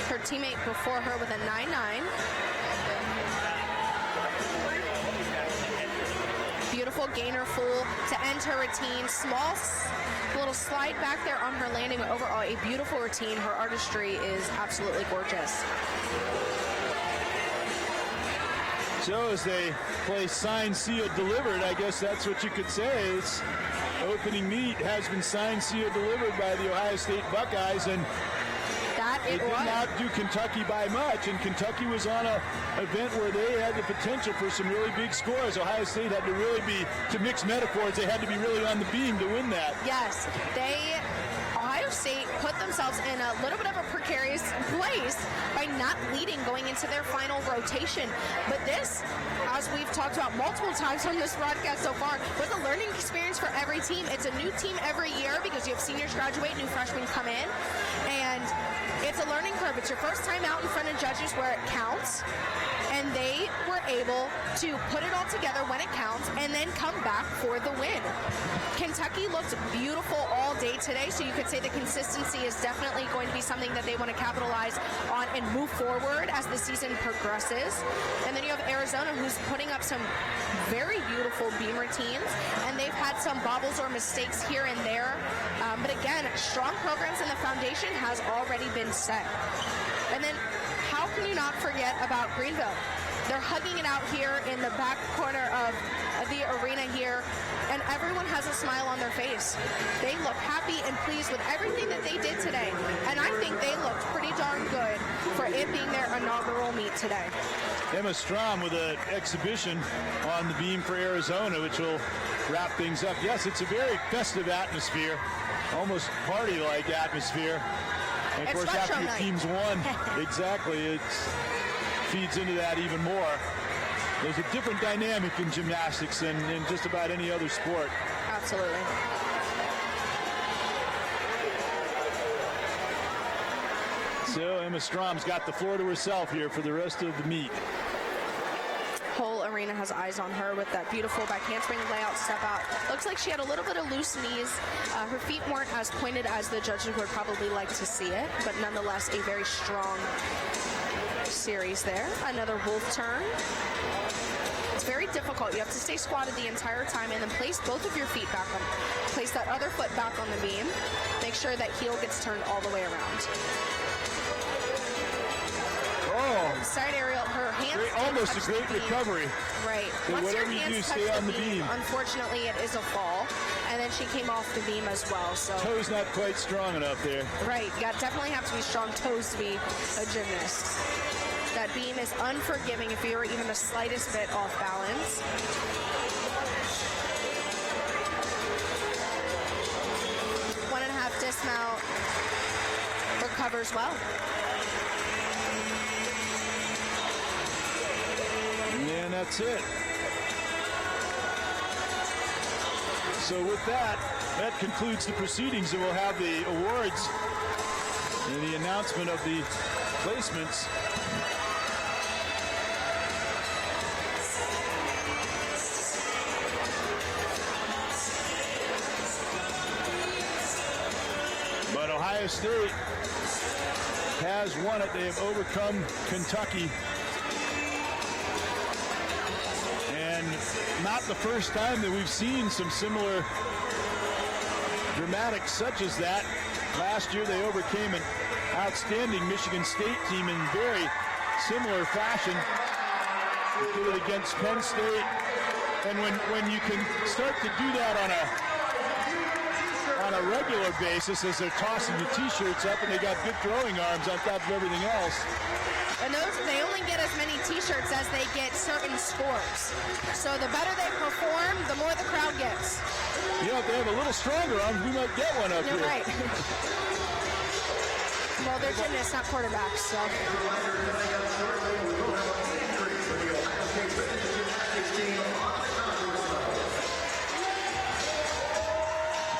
Her teammate before her with a 9.9. Beautiful gainer full to end her routine. Small little slide back there on her landing, but overall a beautiful routine. Her artistry is absolutely gorgeous. So as they play signed, sealed, delivered, I guess that's what you could say. It's opening meet has been signed, sealed, delivered by the Ohio State Buckeyes, and they did not do Kentucky by much, and Kentucky was on an event where they had the potential for some really big scores. Ohio State had to really be, to mix metaphors, they had to be really on the beam to win that. Yes, Ohio State put themselves in a little bit of a precarious place by not leading going into their final rotation. But this, as we've talked about multiple times on this broadcast so far, was a learning experience for every team. It's a new team every year because you have seniors graduate, new freshmen come in, and it's a learning curve. It's your first time out in front of judges where it counts, and they were able to put it all together when it counts and then come back for the win. Kentucky looked beautiful all day today, so you could say the consistency is definitely going to be something that they want to capitalize on and move forward as the season progresses. And then you have Arizona, who's putting up some very beautiful beam routines, and they've had some bobbles or mistakes here and there. But again, strong programs and the foundation has already been set. And then how can you not forget about Greenville? They're hugging it out here in the back corner of the arena here, and everyone has a smile on their face. They look happy and pleased with everything that they did today, and I think they looked pretty darn good for it being their inaugural meet today. Emma Strom with an exhibition on the beam for Arizona, which will wrap things up. Yes, it's a very festive atmosphere, almost party-like atmosphere. And of course, after your team's won, exactly, it feeds into that even more. There's a different dynamic in gymnastics than in just about any other sport. Absolutely. So Emma Strom's got the floor to herself here for the rest of the meet. Whole arena has eyes on her with that beautiful back handspring layout step out. Looks like she had a little bit of loose knees. Her feet weren't as pointed as the judges would probably like to see it, but nonetheless a very strong series there. Another wolf turn. It's very difficult. You have to stay squatted the entire time and then place both of your feet back on. Place that other foot back on the beam. Make sure that heel gets turned all the way around. Oh, side aerial. Her hands almost a great recovery. Right. So Once whatever your you hands do, touch stay on the beam. Unfortunately, it is a fall, and then she came off the beam as well. So toes not quite strong enough there. Right. You definitely have to be strong toes to be a gymnast. That beam is unforgiving if you're even the slightest bit off balance. One and a half dismount. Recovers well. And that's it. So with that concludes the proceedings, and we'll have the awards and the announcement of the placements. But Ohio State has won it. They have overcome Kentucky. And not the first time that we've seen some similar dramatics such as that. Last year they overcame an outstanding Michigan State team in very similar fashion. They did it against Penn State. And when you can start to do that on a regular basis as they're tossing the T-shirts up, and they got good throwing arms on top of everything else. And they only get as many T-shirts as they get certain scores. So the better they perform, the more the crowd gets. You know, if they have a little stronger arms, we might get one up here. You're right. Well, they're gymnasts, not quarterbacks, so.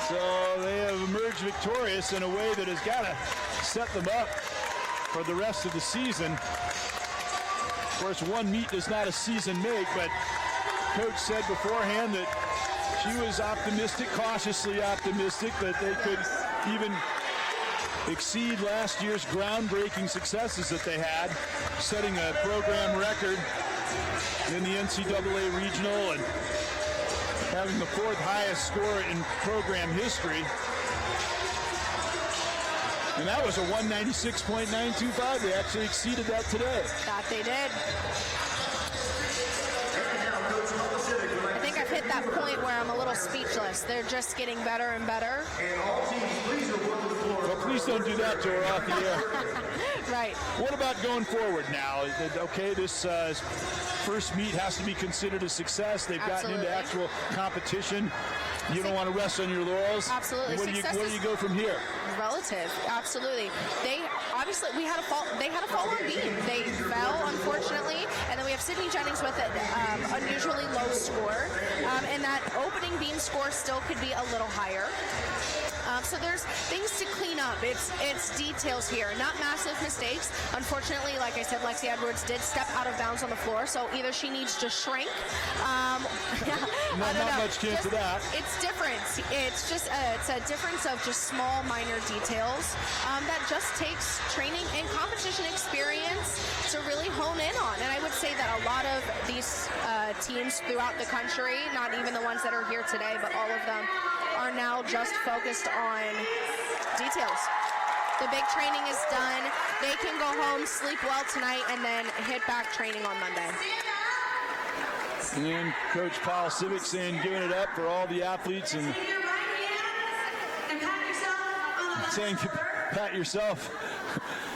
So they have emerged victorious in a way that has got to set them up for the rest of the season. Of course, one meet does not a season make, but Coach said beforehand that she was optimistic, cautiously optimistic, that they could even exceed last year's groundbreaking successes that they had, setting a program record in the NCAA regional and having the fourth highest score in program history. And that was a 196.925. They actually exceeded that today. That they did. I think I've hit that point where I'm a little speechless. They're just getting better and better. Well, please don't do that to her off the air. Right. What about going forward now? Okay, this first meet has to be considered a success. They've gotten into actual competition. You don't want to rest on your laurels. Absolutely. Where do you go from here? Relative, absolutely. They obviously they had a fall on beam. They fell, unfortunately, and then we have Sydney Jennings with an unusually low score, and that opening beam score still could be a little higher. So there's things to clean up. It's details here, not massive mistakes. Unfortunately, like I said, Lexi Edwards did step out of bounds on the floor, so either she needs to shrink. I don't know. Not much chance of that. It's different. It's just it's a difference of just small, minor details that just takes training and competition experience to really hone in on. And I would say that a lot of these teams throughout the country, not even the ones that are here today, but all of them, are now just focused on details. The big training is done. They can go home, sleep well tonight, and then hit back training on Monday. And Coach Paul Civic saying, giving it up for all the athletes and saying, pat yourself.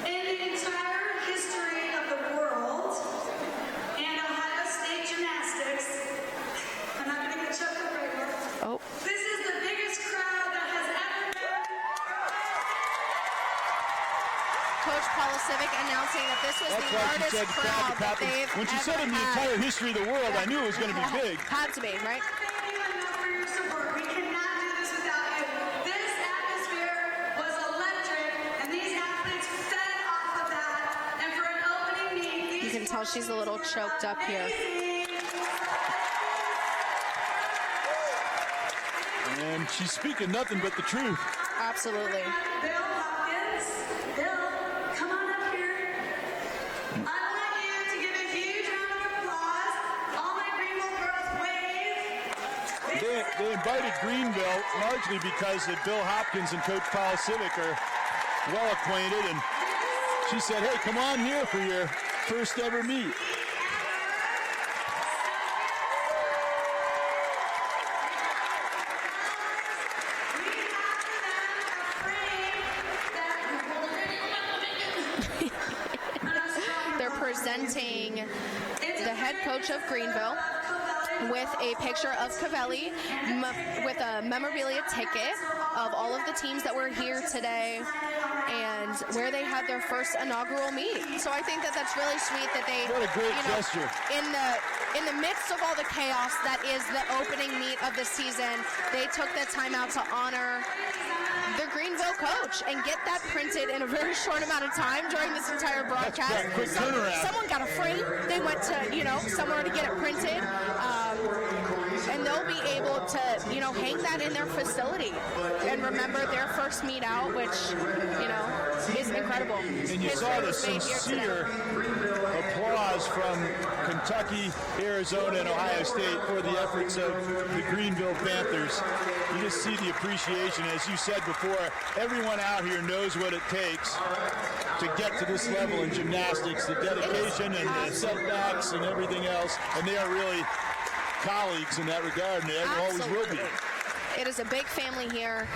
In the entire history of the world and Ohio State gymnastics, I'm not going to get choked up right now. Oh. This is the biggest crowd that has ever been. Coach Paula Civic announcing that this was That's the why she largest said crowd that Pat. they've When she ever said in the had. entire history of the world, I knew it was going to be big. Had to be, right? Thank you enough for your support. We cannot do this without you. This atmosphere was electric, and these athletes fed off of that. And for an opening meet, You can tell she's a little choked up here. And she's speaking nothing but the truth. Absolutely. Bill Hopkins, Bill, come on up here. I want you to give a huge round of applause. All my Greenville girls wave. They invited Greenville largely because that Bill Hopkins and Coach Paul Civic are well acquainted, and she said, hey, come on here for your first ever meet. They're presenting the head coach of Greenville with a picture of Cavelli with a memorabilia ticket of all of the teams that were here today and where they had their first inaugural meet. So I think that that's really sweet that they, What a great gesture. in the midst of all the chaos that is the opening meet of the season, they took the time out to honor the Greenville coach and get that printed in a very short amount of time during this entire broadcast. That's quick turnaround. Someone got a frame. They went to, somewhere to get it printed. And they'll be able to, hang that in their facility and remember their first meet out, which, is incredible. And you saw the sincere applause from Kentucky, Arizona, and Ohio State for the efforts of the Greenville Panthers. You just see the appreciation. As you said before, everyone out here knows what it takes to get to this level in gymnastics, the dedication and the setbacks and everything else. And they are really colleagues in that regard, and they always will be. It is a big family here.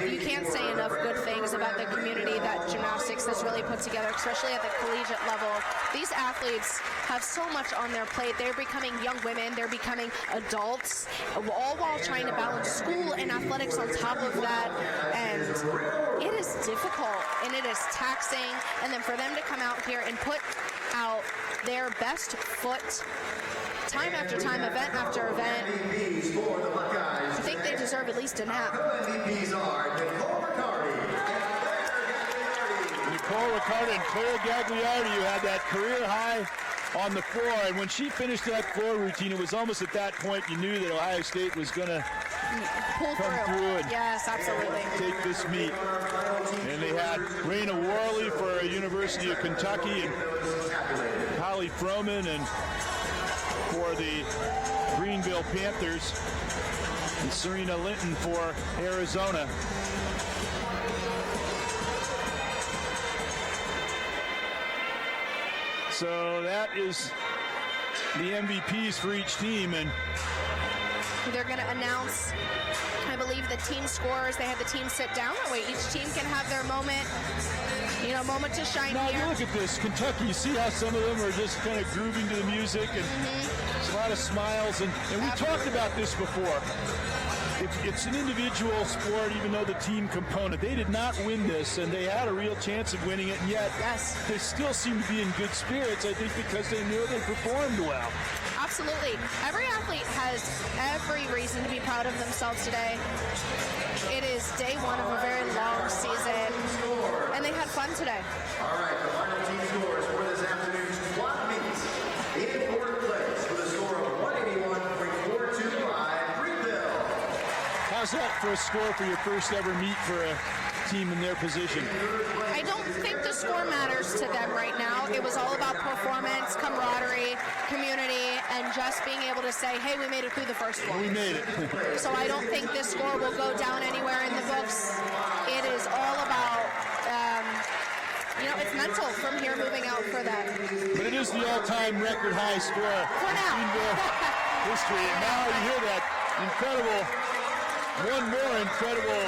You can't say enough good things about the community that gymnastics has really put together, especially at the collegiate level. These athletes have so much on their plate. They're becoming young women. They're becoming adults, all while trying to balance school and athletics on top of that. And it is difficult, and it is taxing. And then for them to come out here and put out their best foot time after time, event after event, I think they deserve at least a nap. MVPs are Nicole Riccardi and Claire Gagliardi, who had that career high on the floor. And when she finished that floor routine, it was almost at that point you knew that Ohio State was going to Pull come through and yes, absolutely. take this meet. And they had Raina Worley for University of Kentucky and Holly Froman and for the Greenville Panthers and Serena Linton for Arizona. So that is the MVPs for each team, and They're going to announce, I believe, the team scores. They have the team sit down. That way each team can have their moment, moment to shine now here. you look at this, Kentucky, you see how some of them are just kind of grooving to the music, and there's a lot of smiles, and we talked about this before. It's an individual sport, even though the team component. They did not win this, and they had a real chance of winning it, and yet they still seem to be in good spirits, I think, because they knew they performed well. Absolutely. Every athlete has every reason to be proud of themselves today. It day one of a very long season, and they had fun today. All right, the final team scores for this afternoon's squad meet. In fourth place with a score of 181.42 by Greenville. How's that for a score for your first ever meet for a team in their position? I don't think the score matters to them right now. It was all about performance, camaraderie, community, and just being able to say, hey, we made it through the first one. We made it. So I don't think this score will go down anywhere in the books. It is all about, it's mental from here moving out for them. But it is the all-time record high score For now. in Greenville history. And now you hear that incredible, one more incredible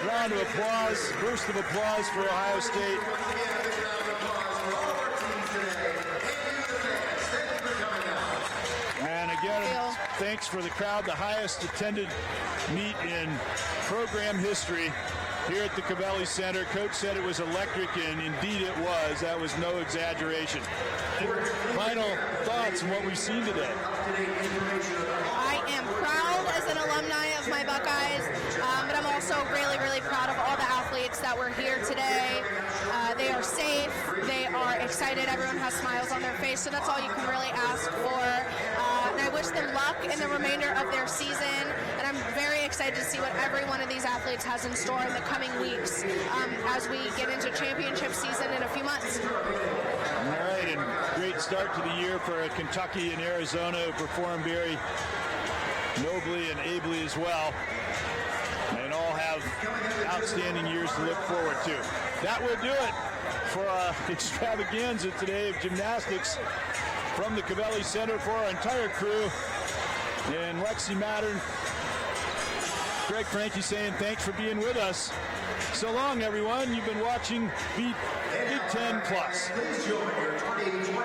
round of applause, burst of applause for Ohio State. And again, thanks for the crowd, the highest attended meet in program history here at the Covelli Center. Coach said it was electric, and indeed it was. That was no exaggeration. Final thoughts on what we've seen today? I am proud as an alumni of my Buckeyes, but I'm also really, really proud of all the athletes that were here today. They are safe. They are excited. Everyone has smiles on their face, so that's all you can really ask for. And I wish them luck in the remainder of their season, and I'm very excited to see what every one of these athletes has in store in the coming weeks as we get into championship season in a few months. All right, and great start to the year for Kentucky and Arizona, who performed very nobly and ably as well, and all have outstanding years to look forward to. That will do it for our extravaganza today of gymnastics from the Covelli Center. For our entire crew and Lexi Mattern, Greg Franke saying thanks for being with us. So long, everyone. You've been watching Big Ten Plus. Please join your 2020